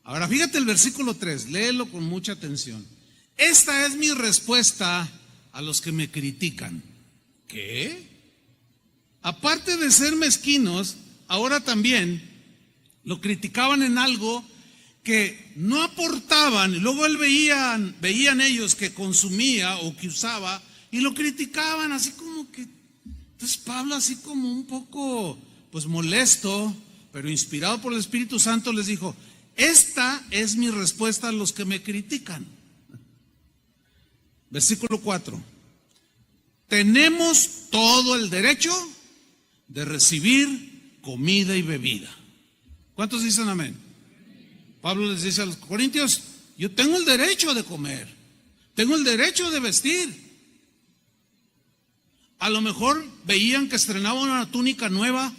Speaker 1: Ahora fíjate el versículo 3, léelo con mucha atención. Esta es mi respuesta a los que me critican. ¿Qué? Aparte de ser mezquinos, ahora también lo criticaban en algo que no aportaban. Luego veían ellos que consumía o que usaba y lo criticaban así como que. Entonces Pablo, así como un poco pues molesto, pero inspirado por el Espíritu Santo, les dijo: esta es mi respuesta a los que me critican. Versículo 4. Tenemos todo el derecho de recibir comida y bebida. ¿Cuántos dicen amén? Pablo les dice a los corintios: yo tengo el derecho de comer, tengo el derecho de vestir. A lo mejor veían que estrenaba una túnica nueva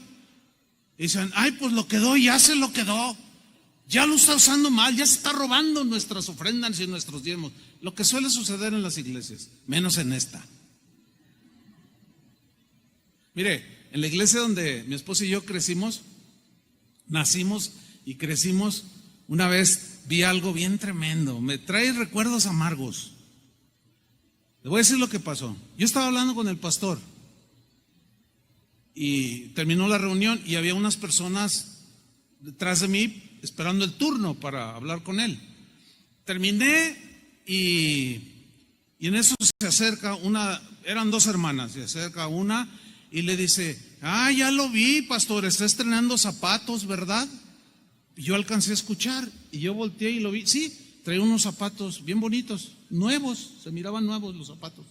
Speaker 1: y dicen: ay, pues lo quedó, ya se lo quedó, ya lo está usando mal, ya se está robando nuestras ofrendas y nuestros diezmos. Lo que suele suceder en las iglesias, menos en esta. Mire, en la iglesia donde mi esposa y yo nacimos y crecimos, una vez vi algo bien tremendo, me trae recuerdos amargos. Le voy a decir lo que pasó. Yo estaba hablando con el pastor y terminó la reunión y había unas personas detrás de mí esperando el turno para hablar con él. Terminé y en eso se acerca eran dos hermanas, se acerca una y le dice: ah, ya lo vi, pastor, está estrenando zapatos, ¿verdad? Y yo alcancé a escuchar y yo volteé y lo vi. Sí, traía unos zapatos bien bonitos, nuevos, se miraban nuevos los zapatos.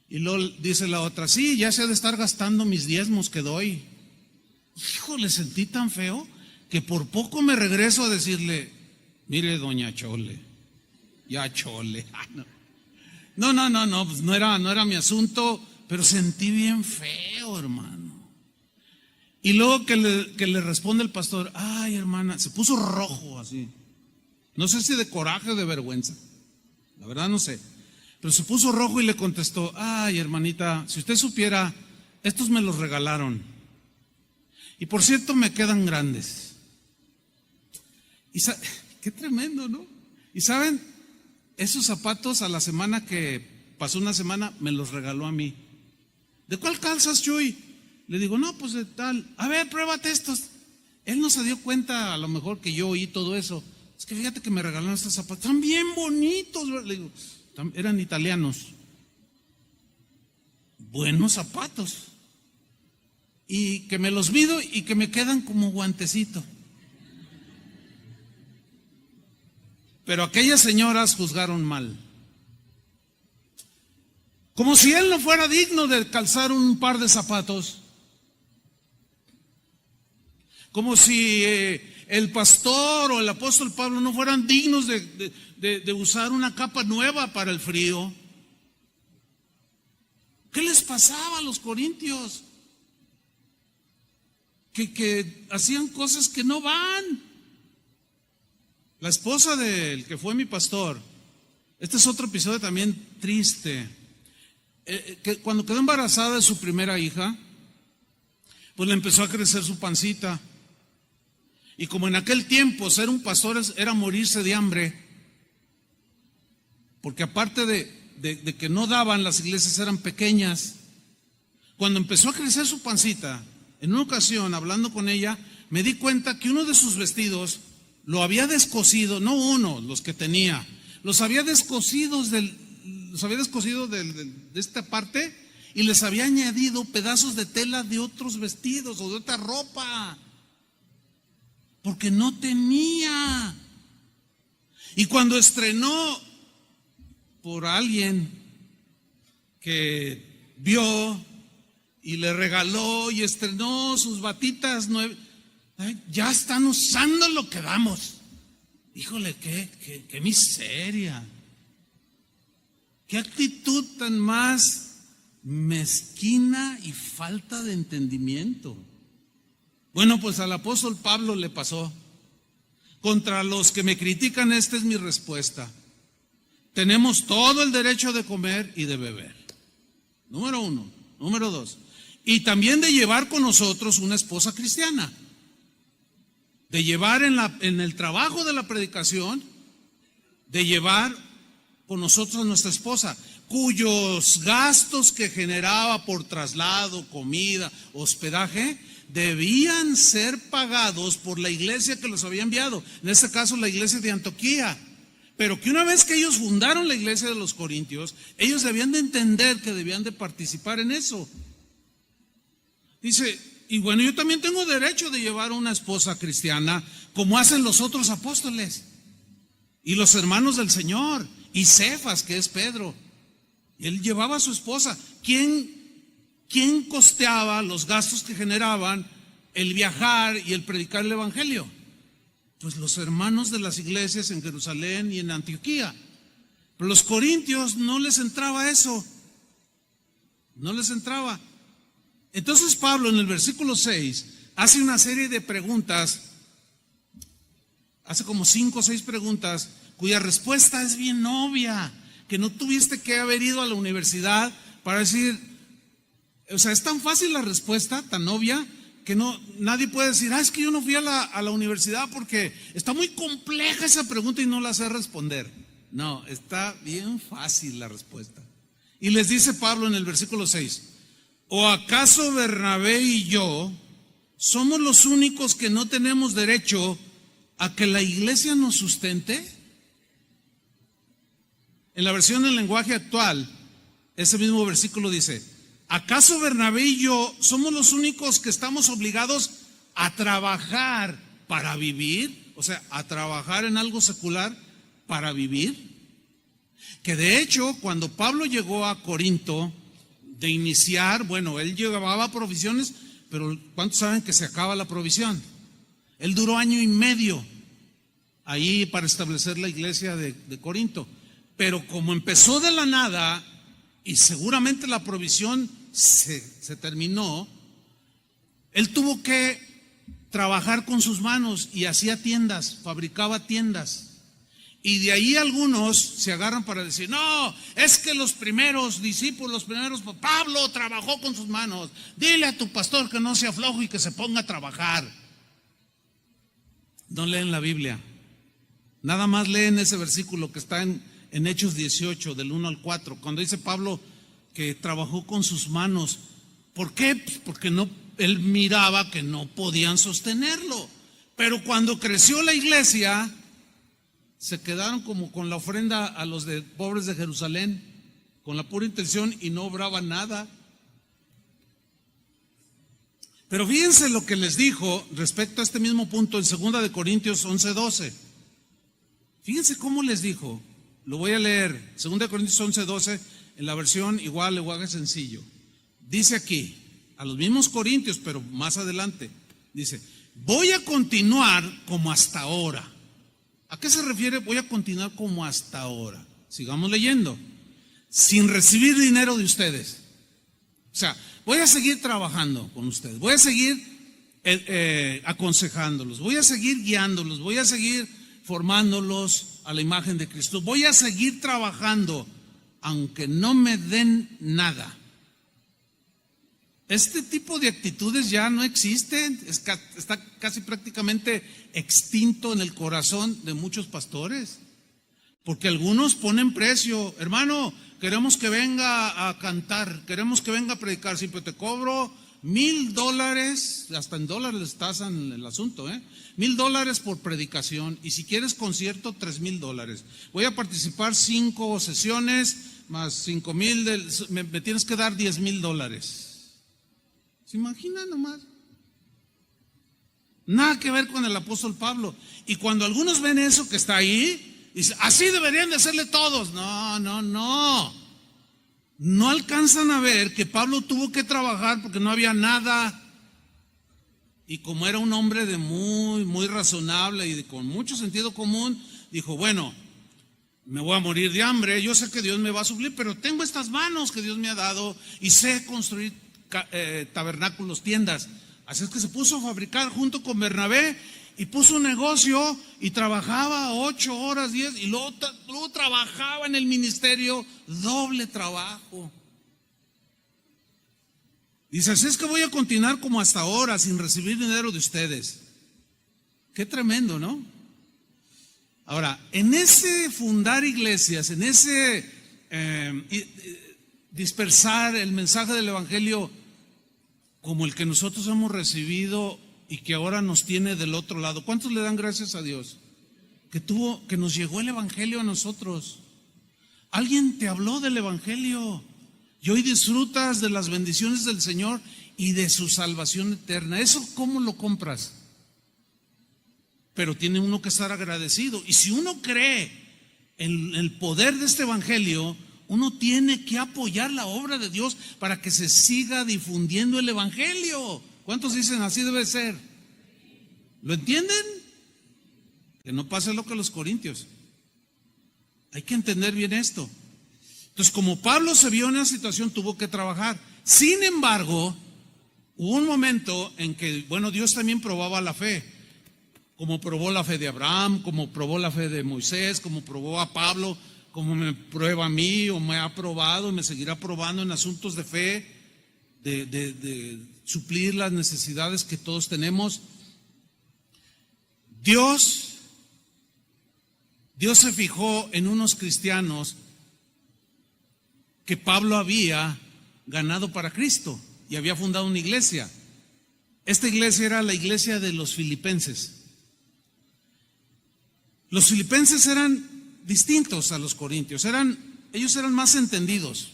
Speaker 1: Y luego dice la otra: sí, ya se ha de estar gastando mis diezmos que doy. Híjole, sentí tan feo que por poco me regreso a decirle: mire, doña Chole, ya Chole. No, pues no era mi asunto, pero sentí bien feo, hermano. Y luego que le responde el pastor: ay, hermana, se puso rojo así. No sé si de coraje o de vergüenza, la verdad no sé, pero se puso rojo y le contestó: ay, hermanita, si usted supiera, estos me los regalaron. Y por cierto, me quedan grandes. Y qué tremendo, ¿no? Y saben, esos zapatos a la semana que pasó, una semana, me los regaló a mí. ¿De cuál calzas, Chuy? Le digo: no, pues de tal. A ver, pruébate estos. Él no se dio cuenta a lo mejor que yo oí todo eso. Es que fíjate que me regalaron estos zapatos, están bien bonitos. Le digo: eran italianos. Buenos zapatos. Y que me los mido y que me quedan como guantecito. Pero aquellas señoras juzgaron mal. Como si él no fuera digno de calzar un par de zapatos. Como si el pastor o el apóstol Pablo no fueran dignos de usar una capa nueva para el frío. ¿Qué les pasaba a los corintios? Que hacían cosas que no van. La esposa del que fue mi pastor, este es otro episodio también triste, que cuando quedó embarazada de su primera hija, pues le empezó a crecer su pancita. Y como en aquel tiempo ser un pastor era morirse de hambre, porque aparte de que no daban, las iglesias eran pequeñas. Cuando empezó a crecer su pancita, en una ocasión hablando con ella, me di cuenta que uno de sus vestidos lo había descosido, no uno, los que tenía, los había descosido de esta parte y les había añadido pedazos de tela de otros vestidos o de otra ropa, porque no tenía. Y cuando estrenó por alguien que vio y le regaló y estrenó sus batitas nuevas, ya están usando lo que damos. Híjole, qué miseria. Qué actitud tan más mezquina y falta de entendimiento. Bueno, pues al apóstol Pablo le pasó. Contra los que me critican, esta es mi respuesta: tenemos todo el derecho de comer y de beber. Número uno. Número dos, y también de llevar con nosotros una esposa cristiana, de llevar en el trabajo de la predicación, de llevar con nosotros a nuestra esposa, cuyos gastos que generaba por traslado, comida, hospedaje, debían ser pagados por la iglesia que los había enviado, en este caso la iglesia de Antioquía. Pero que una vez que ellos fundaron la iglesia de los Corintios, ellos debían de entender que debían de participar en eso. Dice, y bueno, yo también tengo derecho de llevar a una esposa cristiana, como hacen los otros apóstoles y los hermanos del Señor, y Cefas, que es Pedro. Él llevaba a su esposa. ¿Quién costeaba los gastos que generaban el viajar y el predicar el evangelio? Pues los hermanos de las iglesias en Jerusalén y en Antioquía. Pero los corintios no les entraba eso. No les entraba. Entonces Pablo en el versículo 6 hace una serie de preguntas, hace como 5 o 6 preguntas, cuya respuesta es bien obvia, que no tuviste que haber ido a la universidad para decir, o sea, es tan fácil la respuesta, tan obvia, que nadie puede decir, es que yo no fui a la universidad porque está muy compleja esa pregunta y no la sé responder. No, está bien fácil la respuesta. Y les dice Pablo en el versículo 6, ¿o acaso Bernabé y yo somos los únicos que no tenemos derecho a que la iglesia nos sustente? En la versión del lenguaje actual, ese mismo versículo dice, ¿acaso Bernabé y yo somos los únicos que estamos obligados a trabajar para vivir? O sea, a trabajar en algo secular para vivir. Que de hecho, cuando Pablo llegó a Corinto, de iniciar, bueno, él llevaba provisiones, pero ¿cuántos saben que se acaba la provisión? Él duró 1 año y medio ahí para establecer la iglesia de Corinto. Pero como empezó de la nada y seguramente la provisión se terminó, él tuvo que trabajar con sus manos y hacía tiendas, fabricaba tiendas. Y de ahí algunos se agarran para decir, no, es que los primeros discípulos, Pablo trabajó con sus manos. Dile a tu pastor que no sea flojo y que se ponga a trabajar. No leen la Biblia. Nada más leen ese versículo que está en Hechos 18, del 1 al 4, cuando dice Pablo que trabajó con sus manos. ¿Por qué? Pues porque él miraba que no podían sostenerlo. Pero cuando creció la iglesia, se quedaron como con la ofrenda a los pobres de Jerusalén, con la pura intención, y no obraba nada. Pero fíjense lo que les dijo respecto a este mismo punto en 2 de Corintios 11:12. Fíjense cómo les dijo. Lo voy a leer, 2 de Corintios 11:12, en la versión igual, lenguaje sencillo. Dice aquí, a los mismos corintios, pero más adelante, dice, voy a continuar como hasta ahora. ¿A qué se refiere? Voy a continuar como hasta ahora. Sigamos leyendo. Sin recibir dinero de ustedes. O sea, voy a seguir trabajando con ustedes. Voy a seguir aconsejándolos. Voy a seguir guiándolos. Voy a seguir formándolos a la imagen de Cristo. Voy a seguir trabajando, aunque no me den nada. Este tipo de actitudes ya no existen, está casi prácticamente extinto en el corazón de muchos pastores, porque algunos ponen precio. Hermano, queremos que venga a cantar, queremos que venga a predicar, siempre te cobro $1,000, hasta en dólares les tasan el asunto, $1,000 por predicación, y si quieres concierto, $3,000. Voy a participar 5 sesiones, más 5,000, me tienes que dar $10,000. ¿Se imaginan nomás? Nada que ver con el apóstol Pablo. Y cuando algunos ven eso que está ahí, dicen, así deberían de hacerle todos. No. No alcanzan a ver que Pablo tuvo que trabajar porque no había nada. Y como era un hombre de muy razonable y con mucho sentido común, dijo, bueno, me voy a morir de hambre, yo sé que Dios me va a suplir, pero tengo estas manos que Dios me ha dado y sé construir tabernáculos, tiendas. Así es que se puso a fabricar junto con Bernabé y puso un negocio y trabajaba 8 horas, 10, y luego trabajaba en el ministerio, doble trabajo. Dice, así es que voy a continuar como hasta ahora sin recibir dinero de ustedes. Qué tremendo, ¿no? Ahora, en ese fundar iglesias, en ese dispersar el mensaje del evangelio como el que nosotros hemos recibido y que ahora nos tiene del otro lado, ¿cuántos le dan gracias a Dios? Que nos llegó el evangelio a nosotros. Alguien te habló del evangelio y hoy disfrutas de las bendiciones del Señor y de su salvación eterna. ¿Eso cómo lo compras? Pero tiene uno que estar agradecido. Y si uno cree en el poder de este evangelio, uno tiene que apoyar la obra de Dios para que se siga difundiendo el evangelio. ¿Cuántos dicen así debe ser? ¿Lo entienden? Que no pase lo que los corintios. Hay que entender bien esto. Entonces, como Pablo se vio en una situación, tuvo que trabajar. Sin embargo, hubo un momento en que, bueno, Dios también probaba la fe. Como probó la fe de Abraham, como probó la fe de Moisés, como probó a Pablo, como me prueba a mí o me ha probado y me seguirá probando en asuntos de fe, de suplir las necesidades que todos tenemos. Dios se fijó en unos cristianos que Pablo había ganado para Cristo y había fundado una iglesia. Esta iglesia era la iglesia de los filipenses. Los filipenses eran distintos a los corintios, ellos eran más entendidos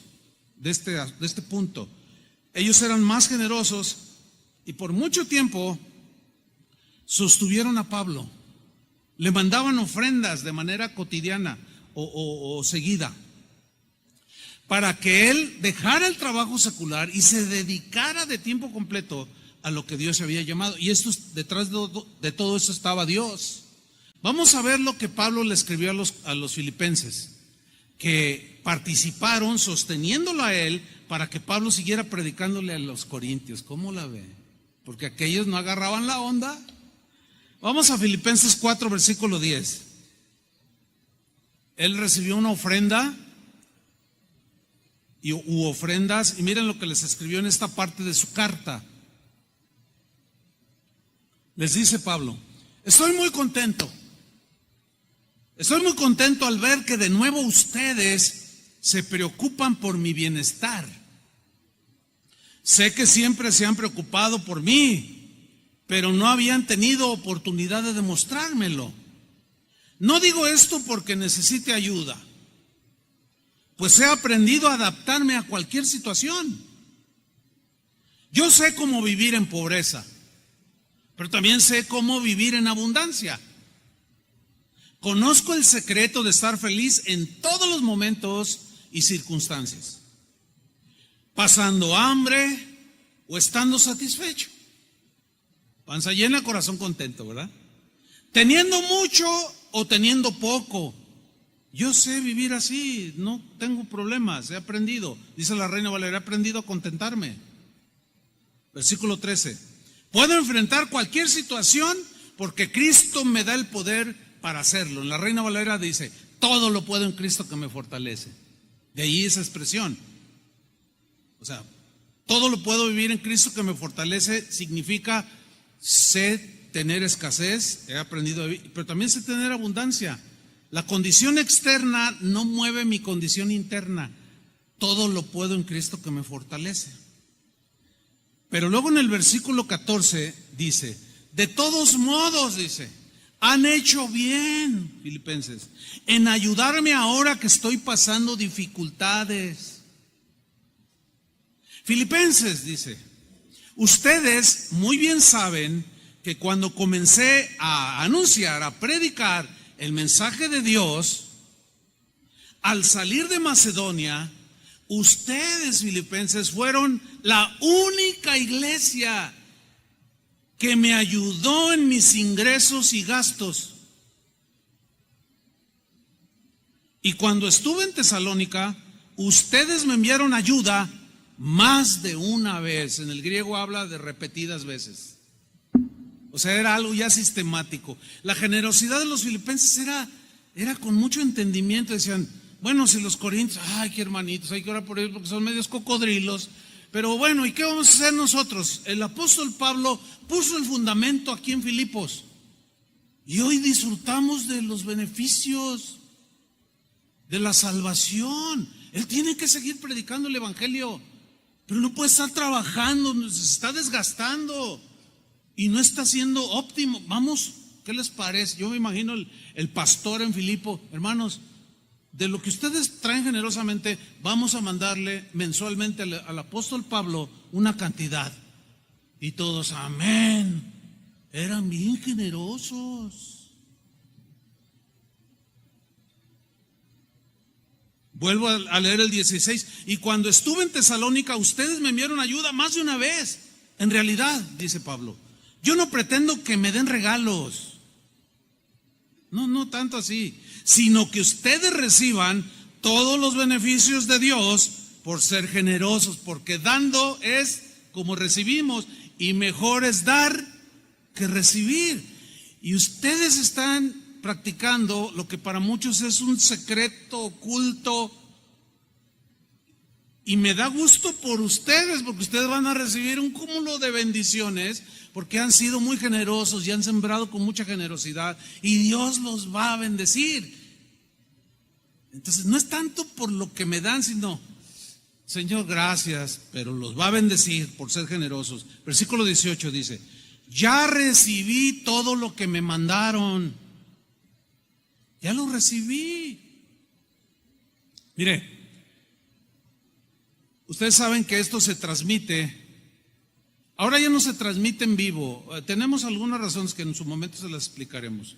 Speaker 1: de este punto. Ellos eran más generosos y por mucho tiempo sostuvieron a Pablo. Le mandaban ofrendas de manera cotidiana o seguida para que él dejara el trabajo secular y se dedicara de tiempo completo a lo que Dios había llamado. Y detrás de todo eso estaba Dios. Vamos a ver lo que Pablo le escribió a los filipenses, que participaron sosteniéndolo a él para que Pablo siguiera predicándole a los corintios. ¿Cómo la ve? Porque aquellos no agarraban la onda. Vamos a Filipenses 4, versículo 10. Él recibió una ofrenda u ofrendas, y miren lo que les escribió en esta parte de su carta. Les dice Pablo: estoy muy contento al ver que de nuevo ustedes se preocupan por mi bienestar. Sé que siempre se han preocupado por mí, pero no habían tenido oportunidad de demostrármelo. No digo esto porque necesite ayuda, pues he aprendido a adaptarme a cualquier situación. Yo sé cómo vivir en pobreza, pero también sé cómo vivir en abundancia. Conozco el secreto de estar feliz en todos los momentos y circunstancias, pasando hambre o estando satisfecho. Panza llena, corazón contento, ¿verdad? Teniendo mucho o teniendo poco. Yo sé vivir así, no tengo problemas, he aprendido. Dice la Reina Valera, he aprendido a contentarme. Versículo 13. Puedo enfrentar cualquier situación porque Cristo me da el poder para hacerlo. En la Reina Valera dice, todo lo puedo en Cristo que me fortalece. De ahí esa expresión. O sea, todo lo puedo vivir en Cristo que me fortalece significa sé tener escasez, he aprendido a vivir, pero también sé tener abundancia. La condición externa no mueve mi condición interna. Todo lo puedo en Cristo que me fortalece. Pero luego en el versículo 14 dice, de todos modos, dice, han hecho bien, filipenses, en ayudarme ahora que estoy pasando dificultades. Filipenses, dice, ustedes muy bien saben que cuando comencé a anunciar, a predicar el mensaje de Dios, al salir de Macedonia, ustedes, filipenses, fueron la única iglesia que me ayudó en mis ingresos y gastos. Y cuando estuve en Tesalónica, ustedes me enviaron ayuda más de una vez. En el griego habla de repetidas veces. O sea, era algo ya sistemático. La generosidad de los filipenses era con mucho entendimiento. Decían, bueno, si los corintios, ay, qué hermanitos, hay que orar por ellos porque son medios cocodrilos. Pero bueno, ¿y qué vamos a hacer nosotros? El apóstol Pablo puso el fundamento aquí en Filipos. Y hoy disfrutamos de los beneficios de la salvación. Él tiene que seguir predicando el evangelio, pero no puede estar trabajando, se está desgastando y no está siendo óptimo. Vamos, ¿qué les parece? Yo me imagino el pastor en Filipo: hermanos, de lo que ustedes traen generosamente, vamos a mandarle mensualmente al apóstol Pablo una cantidad. Y todos, amén. Eran bien generosos. Vuelvo a leer el 16. Y cuando estuve en Tesalónica, ustedes me enviaron ayuda más de una vez. En realidad, dice Pablo, yo no pretendo que me den regalos. No tanto así, sino que ustedes reciban todos los beneficios de Dios por ser generosos, porque dando es como recibimos, y mejor es dar que recibir. Y ustedes están practicando lo que para muchos es un secreto oculto, y me da gusto por ustedes, porque ustedes van a recibir un cúmulo de bendiciones, porque han sido muy generosos y han sembrado con mucha generosidad, y Dios los va a bendecir. Entonces no es tanto por lo que me dan, sino, Señor, gracias, pero los va a bendecir por ser generosos. Versículo 18 dice: ya recibí todo lo que me mandaron. Ya lo recibí. Mire, ustedes saben que esto se transmite. Ahora ya no se transmite en vivo. Tenemos algunas razones que en su momento se las explicaremos.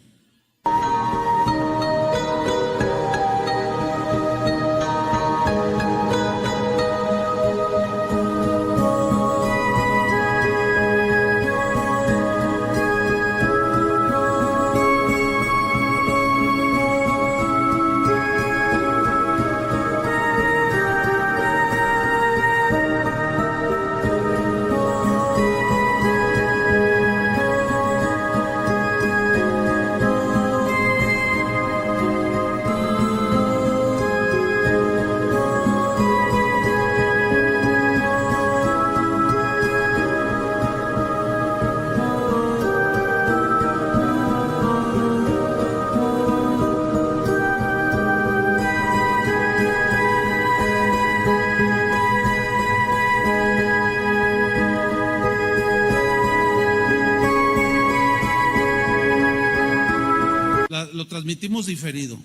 Speaker 1: Lo transmitimos diferido,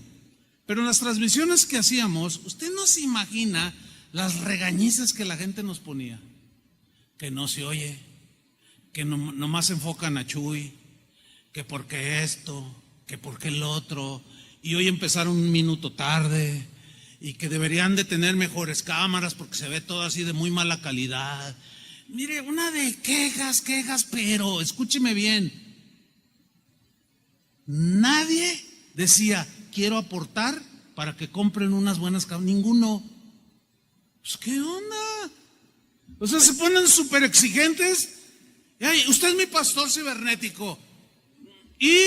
Speaker 1: pero en las transmisiones que hacíamos, usted no se imagina las regañizas que la gente nos ponía, que no se oye, que nomás enfocan a Chuy, que porque esto, que porque el otro, y hoy empezaron un minuto tarde, y que deberían de tener mejores cámaras porque se ve todo así de muy mala calidad. Mire, una de quejas, pero escúcheme bien, nadie decía, quiero aportar para que compren unas buenas cámaras. Ninguno. Pues, ¿qué onda? O sea, se ponen súper exigentes. Ay, usted es mi pastor cibernético. Y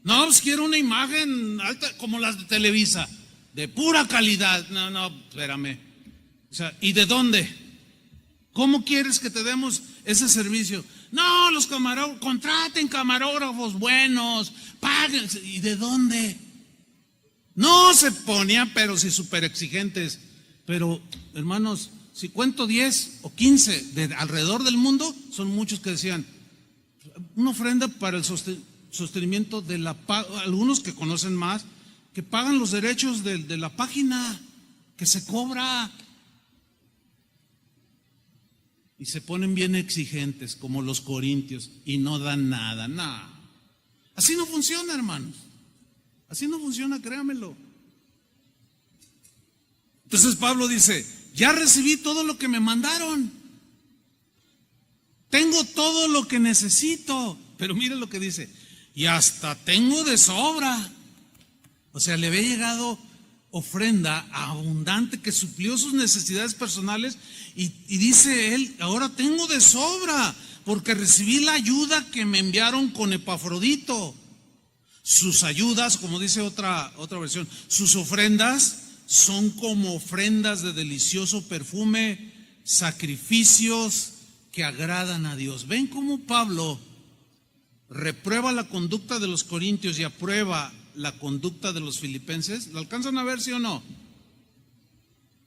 Speaker 1: no, pues quiero una imagen alta como las de Televisa, de pura calidad. No, espérame. O sea, ¿y de dónde? ¿Cómo quieres que te demos ese servicio? No, los camarógrafos, contraten camarógrafos buenos, paguen. ¿Y de dónde? No, se ponían, pero sí súper exigentes. Pero, hermanos, si cuento 10 o 15 de alrededor del mundo, son muchos que decían, una ofrenda para el sostenimiento de la página. Algunos que conocen más, que pagan los derechos de la página, que se cobra. Y se ponen bien exigentes, como los corintios, y no dan nada, nada. Así no funciona, hermanos. Así no funciona, créamelo. Entonces Pablo dice, ya recibí todo lo que me mandaron. Tengo todo lo que necesito. Pero mire lo que dice, y hasta tengo de sobra. O sea, le había llegado ofrenda abundante que suplió sus necesidades personales, y dice él, ahora tengo de sobra porque recibí la ayuda que me enviaron con Epafrodito. Sus ayudas, como dice otra versión, sus ofrendas son como ofrendas de delicioso perfume, sacrificios que agradan a Dios. ¿Ven cómo Pablo reprueba la conducta de los corintios y aprueba la conducta de los filipenses? ¿Lo alcanzan a ver, sí o no?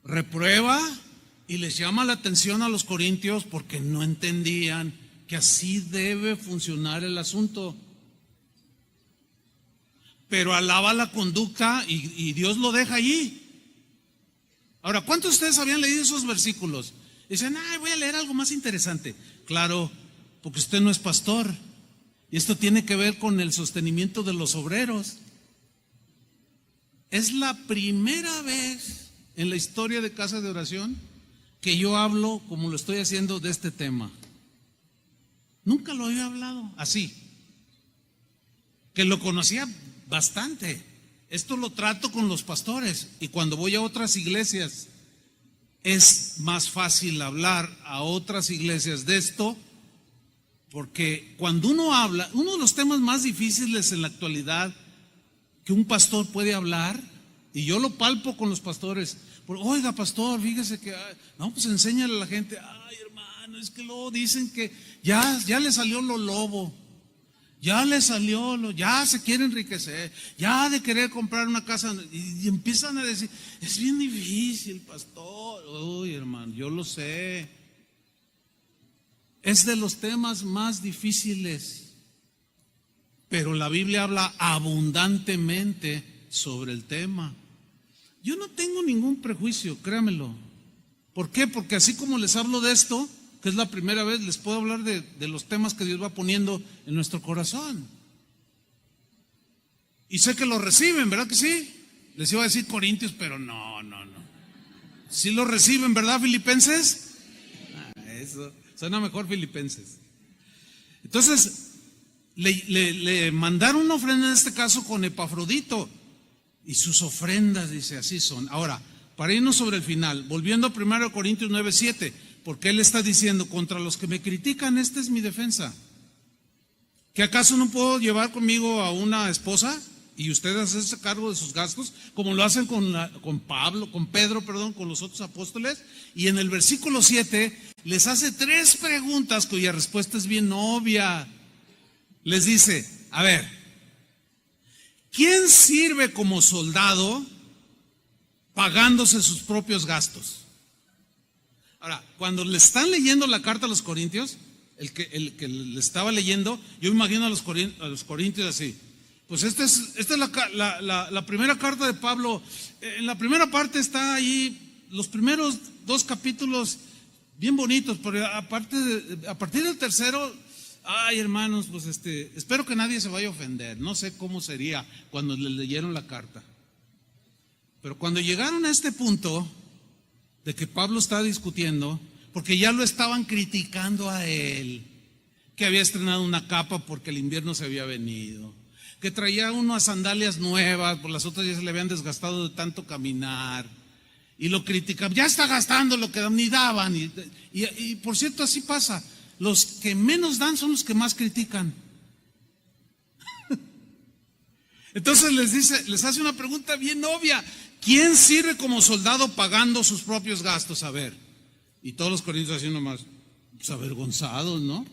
Speaker 1: Reprueba y les llama la atención a los corintios porque no entendían que así debe funcionar el asunto. Pero alaba la conducta y Dios lo deja allí. Ahora, ¿cuántos de ustedes habían leído esos versículos? Dicen, voy a leer algo más interesante. Claro, porque usted no es pastor. Y esto tiene que ver con el sostenimiento de los obreros. Es la primera vez en la historia de Casa de Oración que yo hablo como lo estoy haciendo de este tema. Nunca lo había hablado así. Que lo conocía bastante. Esto lo trato con los pastores y cuando voy a otras iglesias es más fácil hablar a otras iglesias de esto, porque cuando uno habla, uno de los temas más difíciles en la actualidad que un pastor puede hablar, y yo lo palpo con los pastores, oiga pastor, fíjese que, no, pues enséñale a la gente, hermano, es que luego dicen que ya le salió lo lobo. Ya le salió, ya se quiere enriquecer, ya de querer comprar una casa, y empiezan a decir, es bien difícil, pastor. Uy, hermano, yo lo sé. Es de los temas más difíciles, pero la Biblia habla abundantemente sobre el tema. Yo no tengo ningún prejuicio, créamelo. ¿Por qué? Porque así como les hablo de esto, que es la primera vez, les puedo hablar de los temas que Dios va poniendo en nuestro corazón. Y sé que lo reciben, ¿verdad que sí? Les iba a decir Corintios, pero no. ¿Sí lo reciben, verdad, Filipenses? Eso, suena mejor Filipenses. Entonces, le mandaron una ofrenda en este caso con Epafrodito. Y sus ofrendas, dice, así son. Ahora, para irnos sobre el final, volviendo a 1 Corintios 9:7, porque él está diciendo, contra los que me critican, esta es mi defensa. ¿Que acaso no puedo llevar conmigo a una esposa y ustedes hacerse cargo de sus gastos, como lo hacen con Pedro, con los otros apóstoles? Y en el versículo 7 les hace 3 preguntas cuya respuesta es bien obvia. Les dice, a ver, ¿quién sirve como soldado pagándose sus propios gastos? Ahora, cuando le están leyendo la carta a los corintios, el que le estaba leyendo, yo me imagino a los corintios así. Pues esta es la primera carta de Pablo. En la primera parte está ahí los primeros 2 capítulos bien bonitos, pero a partir del tercero, hermanos, pues espero que nadie se vaya a ofender. No sé cómo sería cuando le leyeron la carta. Pero cuando llegaron a este punto de que Pablo estaba discutiendo, porque ya lo estaban criticando a él, que había estrenado una capa porque el invierno se había venido, que traía unas sandalias nuevas, por las otras ya se le habían desgastado de tanto caminar, y lo criticaban, ya está gastando lo que ni daban, y por cierto así pasa, los que menos dan son los que más critican. Entonces les hace una pregunta bien obvia. ¿Quién sirve como soldado pagando sus propios gastos? A ver. Y todos los corintios así nomás, pues avergonzados, ¿no?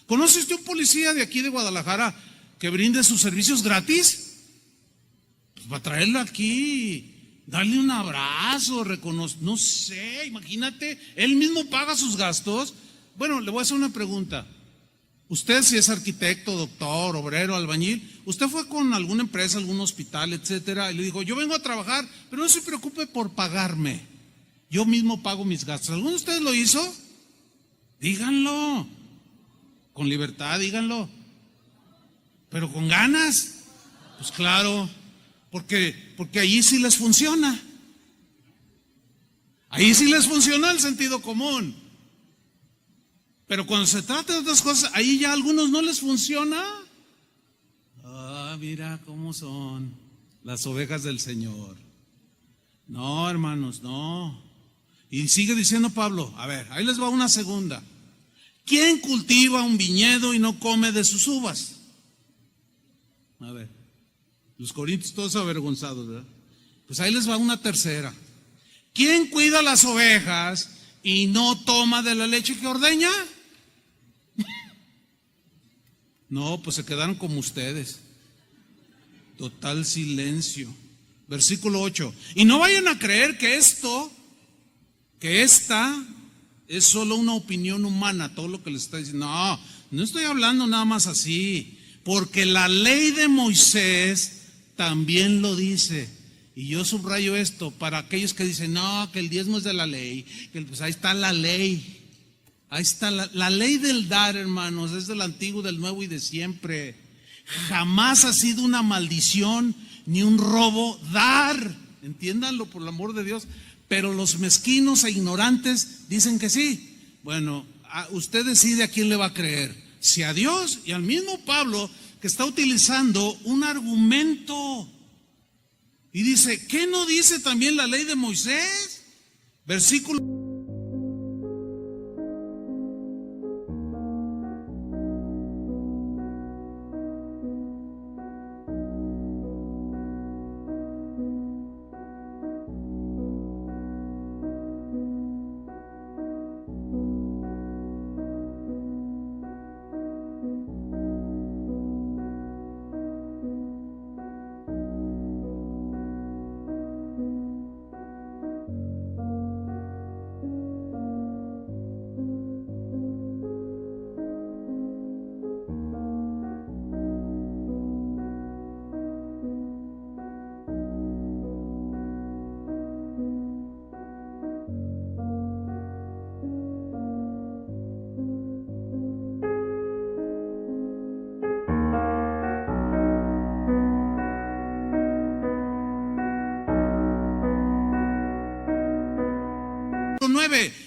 Speaker 1: ¿Conoce usted un policía de aquí de Guadalajara que brinde sus servicios gratis? Pues para traerlo aquí, darle un abrazo, no sé, imagínate, él mismo paga sus gastos. Bueno, le voy a hacer una pregunta. Usted, si es arquitecto, doctor, obrero, albañil, usted fue con alguna empresa, algún hospital, etcétera, y le dijo, yo vengo a trabajar, pero no se preocupe por pagarme, yo mismo pago mis gastos. ¿Alguno de ustedes lo hizo? Díganlo, con libertad, díganlo, pero con ganas. Pues claro, porque ahí sí les funciona, ahí sí les funciona el sentido común. Pero cuando se trata de otras cosas, ahí ya a algunos no les funciona. Mira cómo son las ovejas del Señor. No, hermanos, no. Y sigue diciendo Pablo, a ver, ahí les va una segunda. ¿Quién cultiva un viñedo y no come de sus uvas? A ver, los corintios todos avergonzados, ¿verdad? Pues ahí les va una tercera. ¿Quién cuida las ovejas y no toma de la leche que ordeña? No, pues se quedaron como ustedes. Total silencio. Versículo 8. Y no vayan a creer que esta es solo una opinión humana, todo lo que les está diciendo. No, no estoy hablando nada más así, porque la ley de Moisés también lo dice. Y yo subrayo esto para aquellos que dicen, no, que el diezmo es de la ley. Pues ahí está la ley. Ahí está la ley del dar, hermanos, es del antiguo, del nuevo y de siempre. Jamás ha sido una maldición ni un robo dar. Entiéndanlo por el amor de Dios. Pero los mezquinos e ignorantes dicen que sí. Bueno, usted decide a quién le va a creer. Si a Dios y al mismo Pablo, que está utilizando un argumento. Y dice, ¿qué no dice también la ley de Moisés? Versículo.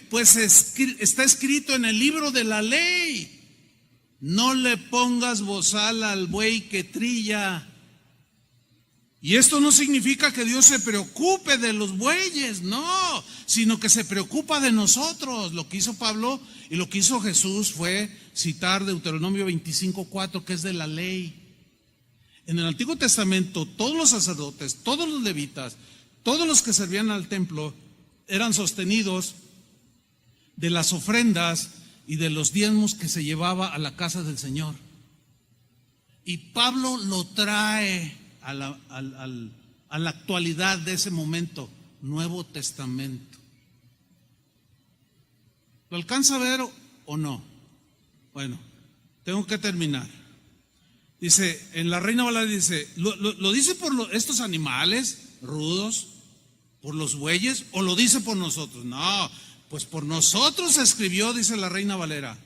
Speaker 1: Pues está escrito en el libro de la ley: no le pongas bozal al buey que trilla. Y esto no significa que Dios se preocupe de los bueyes, no, sino que se preocupa de nosotros. Lo que hizo Pablo y lo que hizo Jesús fue citar Deuteronomio 25:4, que es de la ley. En el Antiguo Testamento, todos los sacerdotes, todos los levitas, todos los que servían al templo eran sostenidos de las ofrendas y de los diezmos que se llevaba a la casa del Señor. Y Pablo lo trae a la actualidad de ese momento, Nuevo Testamento. ¿Lo alcanza a ver o no? Bueno, tengo que terminar. Dice, en la Reina Valera dice, ¿lo dice por estos animales rudos, por los bueyes, o lo dice por nosotros? No, pues por nosotros se escribió, dice la Reina Valera.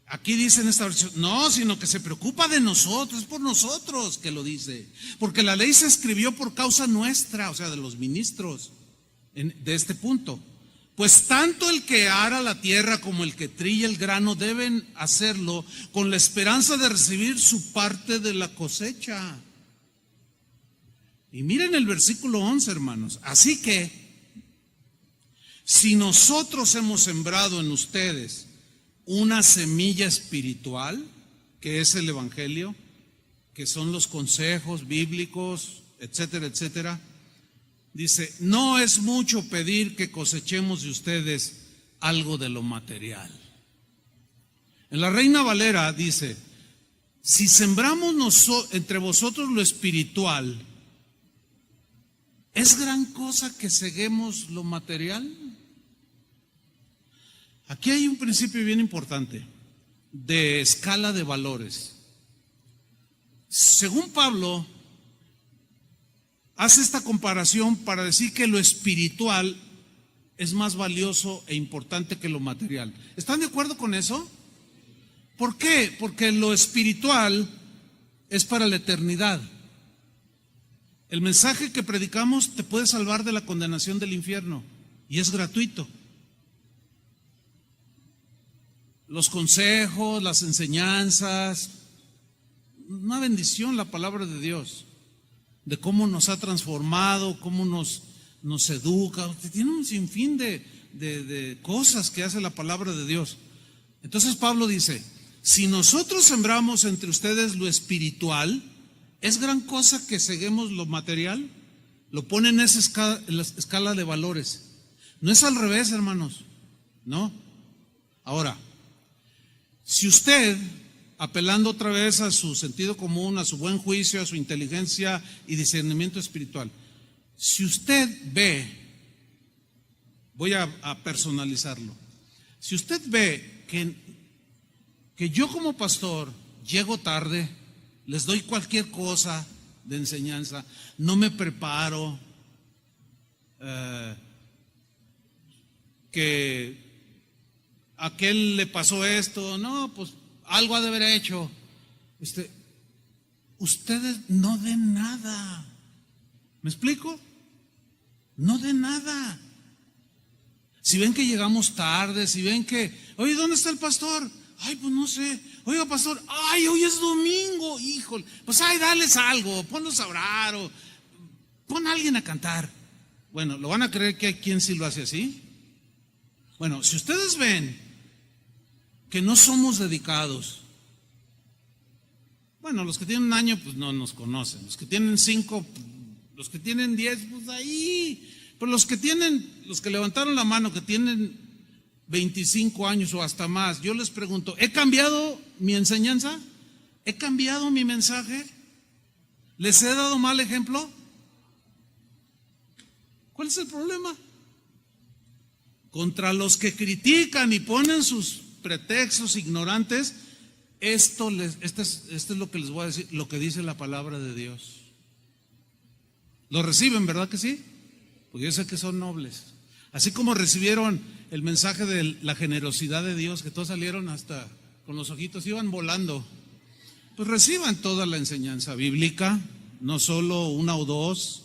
Speaker 1: Aquí dice en esta versión, no, sino que se preocupa de nosotros, es por nosotros que lo dice. Porque la ley se escribió por causa nuestra, o sea, de los ministros, de este punto. Pues tanto el que ara la tierra como el que trilla el grano deben hacerlo con la esperanza de recibir su parte de la cosecha. Y miren el versículo 11, hermanos. Así que, si nosotros hemos sembrado en ustedes una semilla espiritual, que es el Evangelio, que son los consejos bíblicos, etcétera, etcétera, dice, no es mucho pedir que cosechemos de ustedes algo de lo material. En la Reina Valera dice, si sembramos entre vosotros lo espiritual, ¿es gran cosa que seguemos lo material? Aquí hay un principio bien importante de escala de valores. Según Pablo, hace esta comparación para decir que lo espiritual es más valioso e importante que lo material. ¿Están de acuerdo con eso? ¿Por qué? Porque lo espiritual es para la eternidad. El mensaje que predicamos te puede salvar de la condenación del infierno y es gratuito. Los consejos, las enseñanzas, una bendición la palabra de Dios, de cómo nos ha transformado, cómo nos educa. Tiene un sinfín de cosas que hace la palabra de Dios. Entonces Pablo dice, si nosotros sembramos entre ustedes lo espiritual, ¿es gran cosa que seguemos lo material? lo pone en esa escala de valores. No es al revés, hermanos, ¿no? Ahora, si usted, apelando otra vez a su sentido común, a su buen juicio, a su inteligencia y discernimiento espiritual, si usted ve, voy a personalizarlo, si usted ve que yo como pastor llego tarde, les doy cualquier cosa de enseñanza, no me preparo, que a aquel le pasó esto, no, pues algo ha de haber hecho. Ustedes no den nada. ¿Me explico? No den nada. Si ven que llegamos tarde, si ven que, oye, ¿dónde está el pastor? Ay, pues no sé. Oiga, pastor, ay, hoy es domingo, híjole. Pues ay, dales algo, ponlos a orar o pon a alguien a cantar. Bueno, ¿lo van a creer que hay quien sí lo hace así? Bueno, si ustedes ven que no somos dedicados, bueno, los que tienen un año pues no nos conocen, los que tienen 5, los que tienen 10, pues ahí, pero los que levantaron la mano, que tienen 25 años o hasta más, yo les pregunto, ¿he cambiado mi enseñanza? ¿He cambiado mi mensaje? ¿Les he dado mal ejemplo? ¿Cuál es el problema? Contra los que critican y ponen sus pretextos ignorantes, esto es lo que les voy a decir, lo que dice la palabra de Dios. ¿Lo reciben, verdad que sí? Porque yo sé que son nobles. Así como recibieron el mensaje de la generosidad de Dios, que todos salieron hasta con los ojitos, iban volando. Pues reciban toda la enseñanza bíblica, no solo una o dos.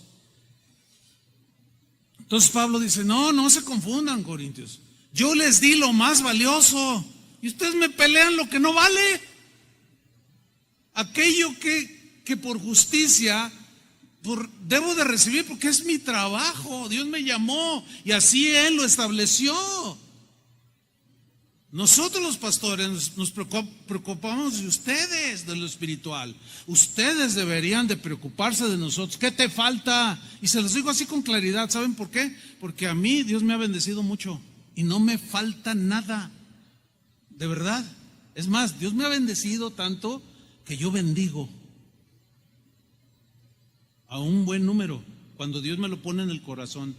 Speaker 1: Entonces Pablo dice, no se confundan, corintios. Yo les di lo más valioso y ustedes me pelean lo que no vale. Aquello que por justicia debo de recibir porque es mi trabajo. Dios me llamó y así Él lo estableció. Nosotros los pastores nos preocupamos de ustedes, de lo espiritual. Ustedes deberían de preocuparse de nosotros. ¿Qué te falta? Y se los digo así con claridad. ¿Saben por qué? Porque a mí Dios me ha bendecido mucho y no me falta nada. De verdad. Es más, Dios me ha bendecido tanto que yo bendigo a un buen número cuando Dios me lo pone en el corazón.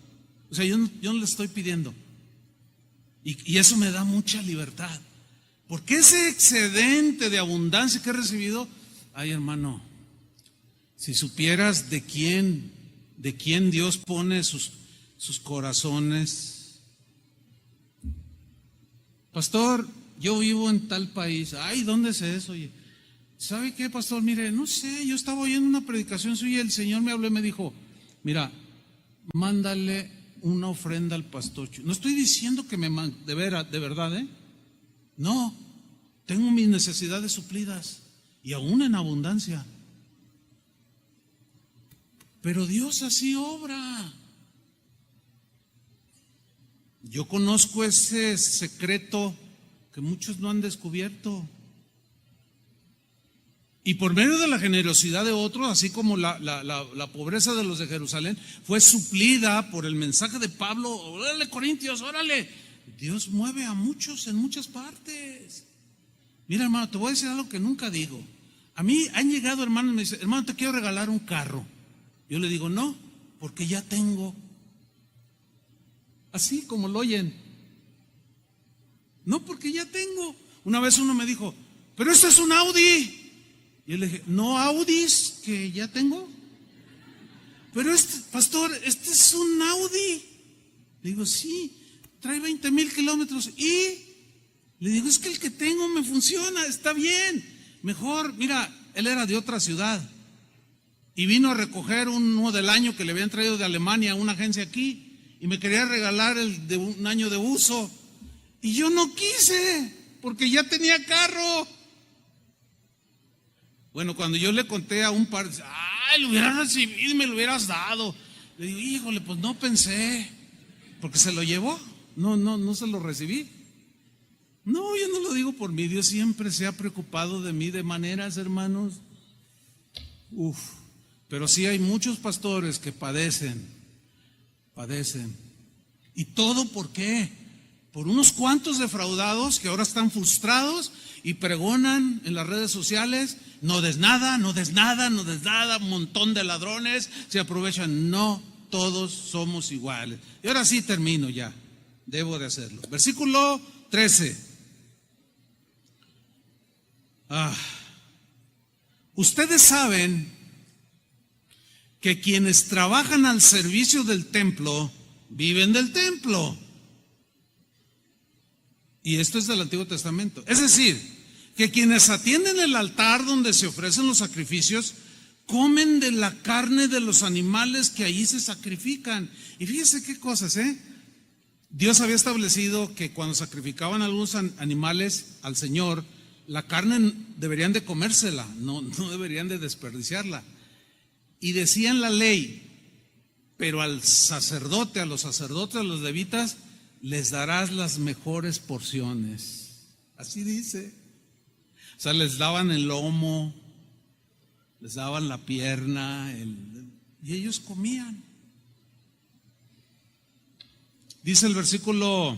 Speaker 1: O sea, yo no le estoy pidiendo. Y eso me da mucha libertad. Porque ese excedente de abundancia que he recibido, ay hermano, si supieras de quién Dios pone sus corazones. Pastor, yo vivo en tal país. Ay, ¿dónde es eso? Oye, ¿sabe qué, pastor? Mire, no sé, yo estaba oyendo una predicación suya y el Señor me habló y me dijo, mira, mándale una ofrenda al pastor. No estoy diciendo que me mande, de verdad, no, tengo mis necesidades suplidas y aún en abundancia. Pero Dios así obra. Yo conozco ese secreto que muchos no han descubierto. Y por medio de la generosidad de otros, así como la pobreza de los de Jerusalén, fue suplida por el mensaje de Pablo. Órale, Corintios, órale. Dios mueve a muchos en muchas partes. Mira, hermano, te voy a decir algo que nunca digo. A mí han llegado hermanos y me dicen, hermano, te quiero regalar un carro. Yo le digo, no, porque ya tengo. Así como lo oyen. No, porque ya tengo. Una vez uno me dijo, pero esto es un Audi. Y yo le dije, no Audis que ya tengo. Pero pastor, este es un Audi. Le digo, sí, trae 20,000 kilómetros. Y le digo, es que el que tengo me funciona, está bien. Mejor, mira, él era de otra ciudad y vino a recoger uno del año que le habían traído de Alemania a una agencia aquí y me quería regalar el de un año de uso. Y yo no quise, porque ya tenía carro. Bueno, cuando yo le conté a un par, ay, lo hubieras recibido y me lo hubieras dado. Le digo, híjole, pues no pensé, porque se lo llevó, no se lo recibí. No, yo no lo digo por mí, Dios siempre se ha preocupado de mí de maneras, hermanos. Pero sí hay muchos pastores que padecen. ¿Y todo por qué? Por unos cuantos defraudados que ahora están frustrados y pregonan en las redes sociales: no des nada, un montón de ladrones se aprovechan. No, todos somos iguales. Y ahora sí termino ya, debo de hacerlo. Versículo 13. Ustedes saben que quienes trabajan al servicio del templo viven del templo. Y esto es del Antiguo Testamento. Es decir, que quienes atienden el altar donde se ofrecen los sacrificios comen de la carne de los animales que allí se sacrifican. Y fíjese qué cosas, Dios había establecido que cuando sacrificaban algunos animales al Señor, la carne deberían de comérsela, no deberían de desperdiciarla. Y decía en la ley: pero a los sacerdotes, a los levitas, les darás las mejores porciones. Así dice. O sea, les daban el lomo, les daban la pierna, y ellos comían. Dice el versículo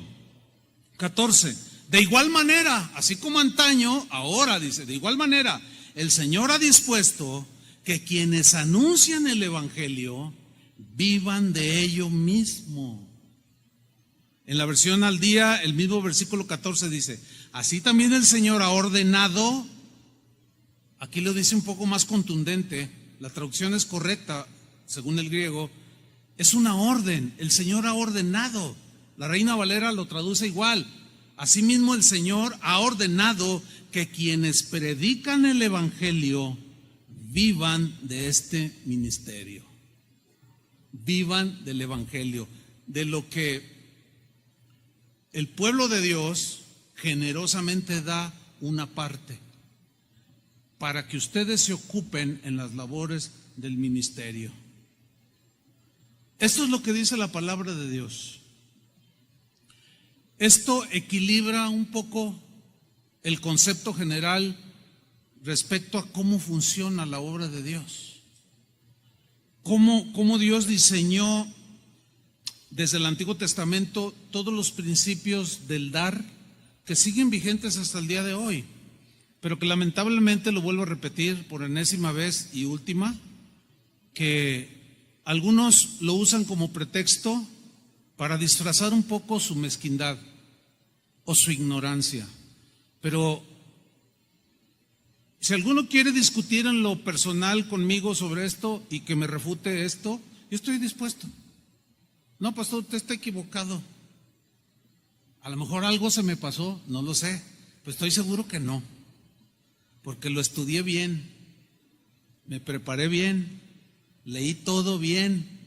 Speaker 1: 14: de igual manera, así como antaño, ahora dice, de igual manera, el Señor ha dispuesto que quienes anuncian el Evangelio vivan de ello mismo. En la versión al día, el mismo versículo 14 dice: así también el Señor ha ordenado. Aquí lo dice un poco más contundente, la traducción es correcta según el griego, es una orden. El Señor ha ordenado. La Reina Valera lo traduce igual: asimismo el Señor ha ordenado que quienes predican el Evangelio vivan de este ministerio, vivan del Evangelio, de lo que el pueblo de Dios generosamente da una parte, para que ustedes se ocupen en las labores del ministerio. Esto es lo que dice la palabra de Dios. Esto equilibra un poco el concepto general respecto a cómo funciona la obra de Dios. Cómo Dios diseñó desde el Antiguo Testamento todos los principios del dar que siguen vigentes hasta el día de hoy, pero que lamentablemente, lo vuelvo a repetir por enésima vez y última, que algunos lo usan como pretexto para disfrazar un poco su mezquindad o su ignorancia. Pero si alguno quiere discutir en lo personal conmigo sobre esto y que me refute esto, yo estoy dispuesto. No, pastor, usted está equivocado. A lo mejor algo se me pasó, no lo sé, pero estoy seguro que no, porque lo estudié bien, me preparé bien, leí todo bien.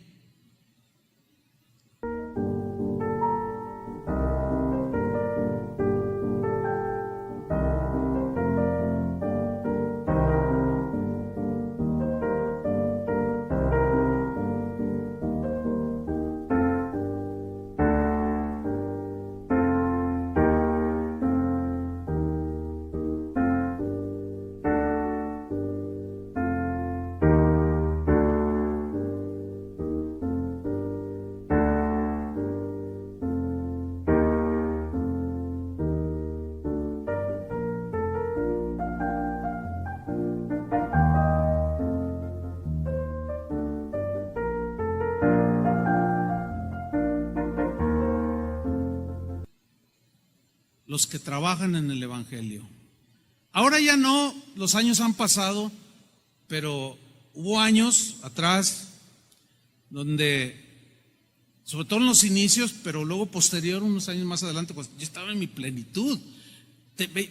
Speaker 1: Los que trabajan en el Evangelio. Ahora ya no, los años han pasado, pero hubo años atrás donde, sobre todo en los inicios, pero luego posterior, unos años más adelante, pues yo estaba en mi plenitud.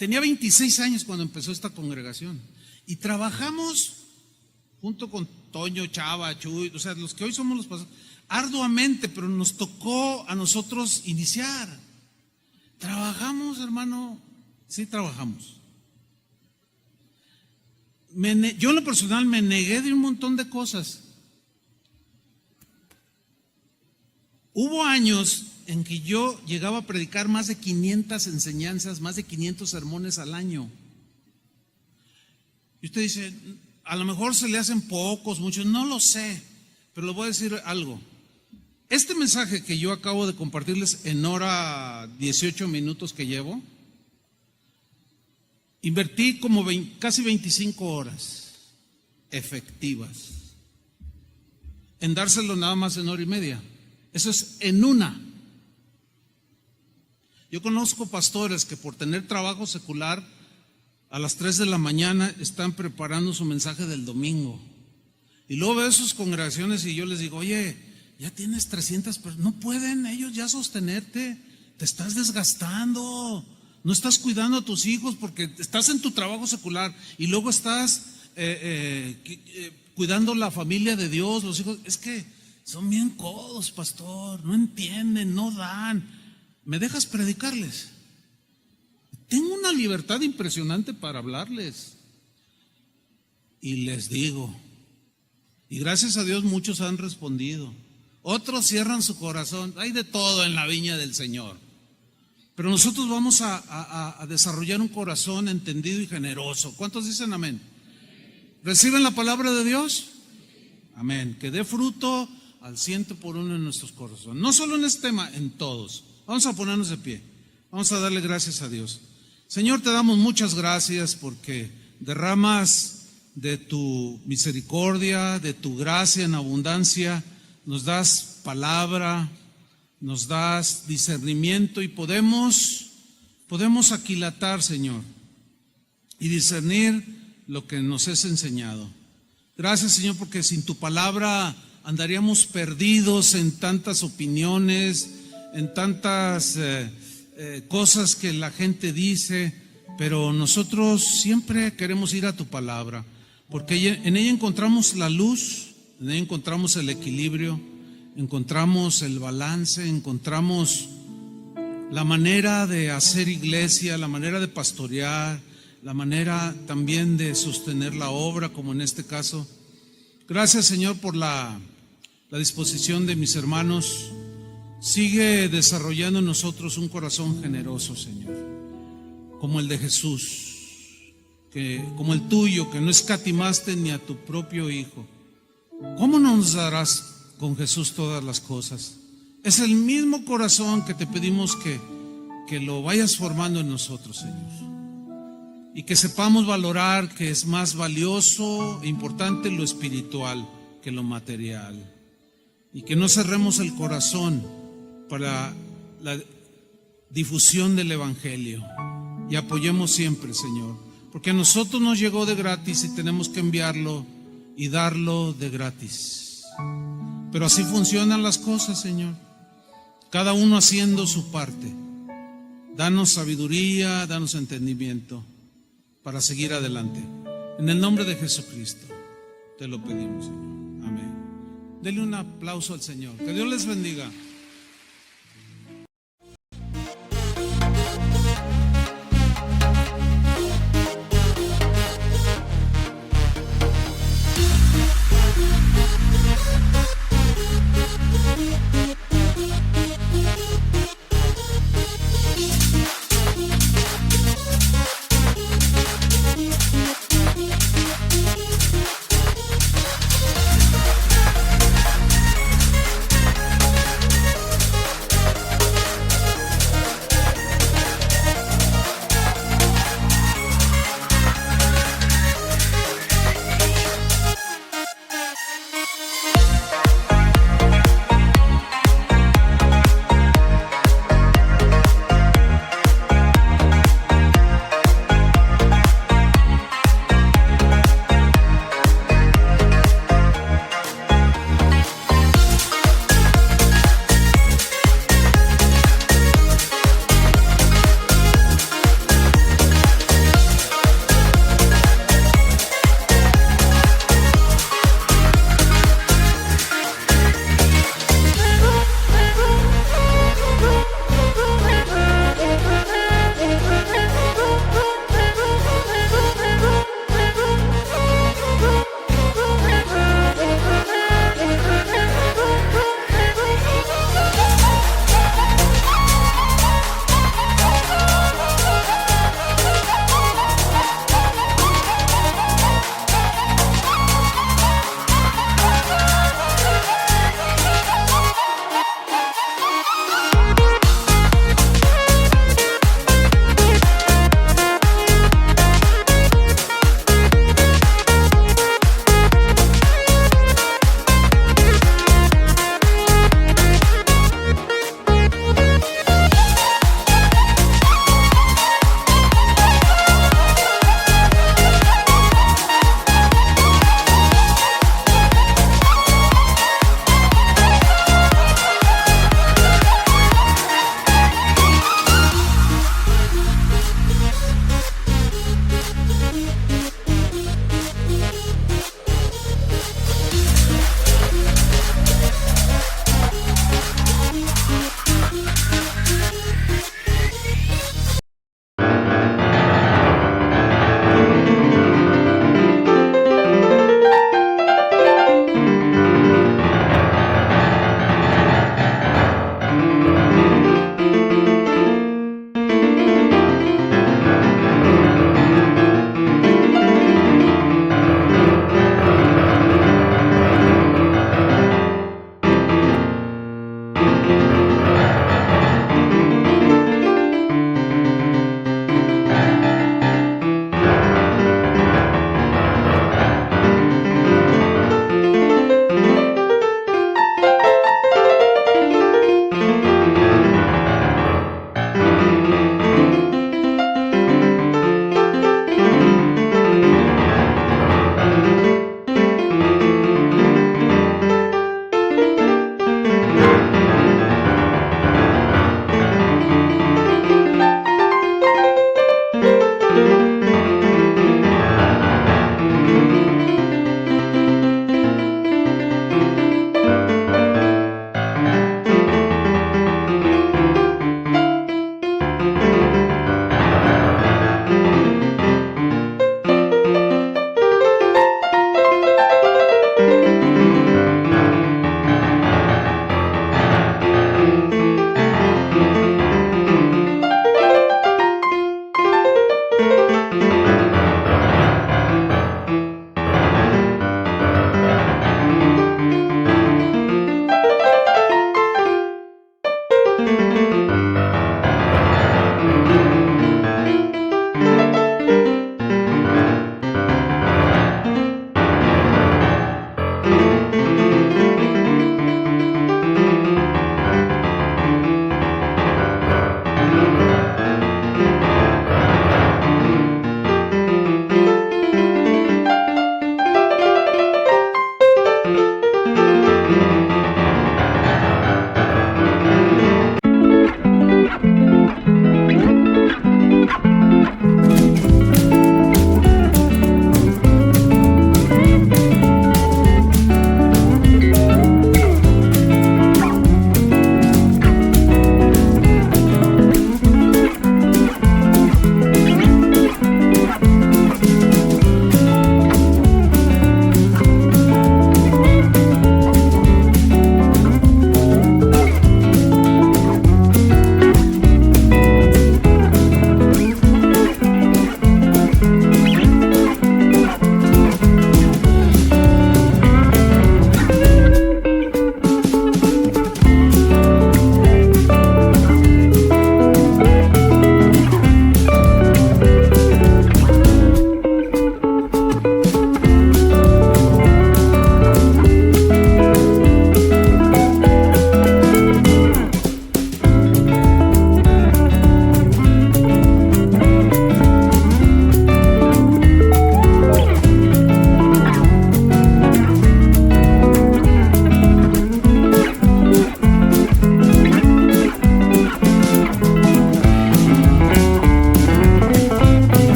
Speaker 1: Tenía 26 años cuando empezó esta congregación y trabajamos junto con Toño, Chava, Chuy, o sea, los que hoy somos los pastores, arduamente, pero nos tocó a nosotros iniciar. Trabajamos, hermano, sí trabajamos. Yo en lo personal me negué de un montón de cosas. Hubo años en que yo llegaba a predicar más de 500 enseñanzas, más de 500 sermones al año. Y usted dice, a lo mejor se le hacen pocos, muchos, no lo sé, pero les voy a decir algo. Este mensaje que yo acabo de compartirles en hora 18 minutos que llevo, invertí como casi 25 horas efectivas en dárselo nada más en hora y media. Eso es en una. Yo conozco pastores que por tener trabajo secular a las 3 de la mañana están preparando su mensaje del domingo. Y luego veo sus congregaciones y yo les digo, oye, ya tienes 300 personas, no pueden ellos ya sostenerte, te estás desgastando, no estás cuidando a tus hijos porque estás en tu trabajo secular y luego estás cuidando la familia de Dios, los hijos. Es que son bien codos, pastor, no entienden, no dan. ¿Me dejas predicarles? Tengo una libertad impresionante para hablarles. Y les digo, y gracias a Dios muchos han respondido. Otros cierran su corazón. Hay de todo en la viña del Señor. Pero nosotros vamos a desarrollar un corazón entendido y generoso. ¿Cuántos dicen amén? ¿Reciben la palabra de Dios? Amén. Que dé fruto al 100% en nuestros corazones. No solo en este tema, en todos. Vamos a ponernos de pie. Vamos a darle gracias a Dios. Señor, te damos muchas gracias porque derramas de tu misericordia, de tu gracia en abundancia. Nos das palabra, nos das discernimiento y podemos aquilatar, Señor, y discernir lo que nos es enseñado. Gracias, Señor, porque sin tu palabra andaríamos perdidos en tantas opiniones, en tantas cosas que la gente dice, pero nosotros siempre queremos ir a tu palabra, porque en ella encontramos la luz, en ella encontramos el equilibrio, encontramos el balance, encontramos la manera de hacer iglesia, la manera de pastorear, la manera también de sostener la obra, como en este caso. Gracias, Señor, por la disposición de mis hermanos. Sigue desarrollando en nosotros un corazón generoso, Señor, como el de Jesús, como el tuyo, que no escatimaste ni a tu propio Hijo. ¿Cómo no nos darás con Jesús todas las cosas? Es el mismo corazón que te pedimos que lo vayas formando en nosotros, Señor. Y que sepamos valorar que es más valioso e importante lo espiritual que lo material. Y que no cerremos el corazón para la difusión del Evangelio. Y apoyemos siempre, Señor. Porque a nosotros nos llegó de gratis y tenemos que enviarlo y darlo de gratis. Pero así funcionan las cosas, Señor. Cada uno haciendo su parte. Danos sabiduría, danos entendimiento para seguir adelante. En el nombre de Jesucristo te lo pedimos, Señor. Amén. Denle un aplauso al Señor. Que Dios les bendiga.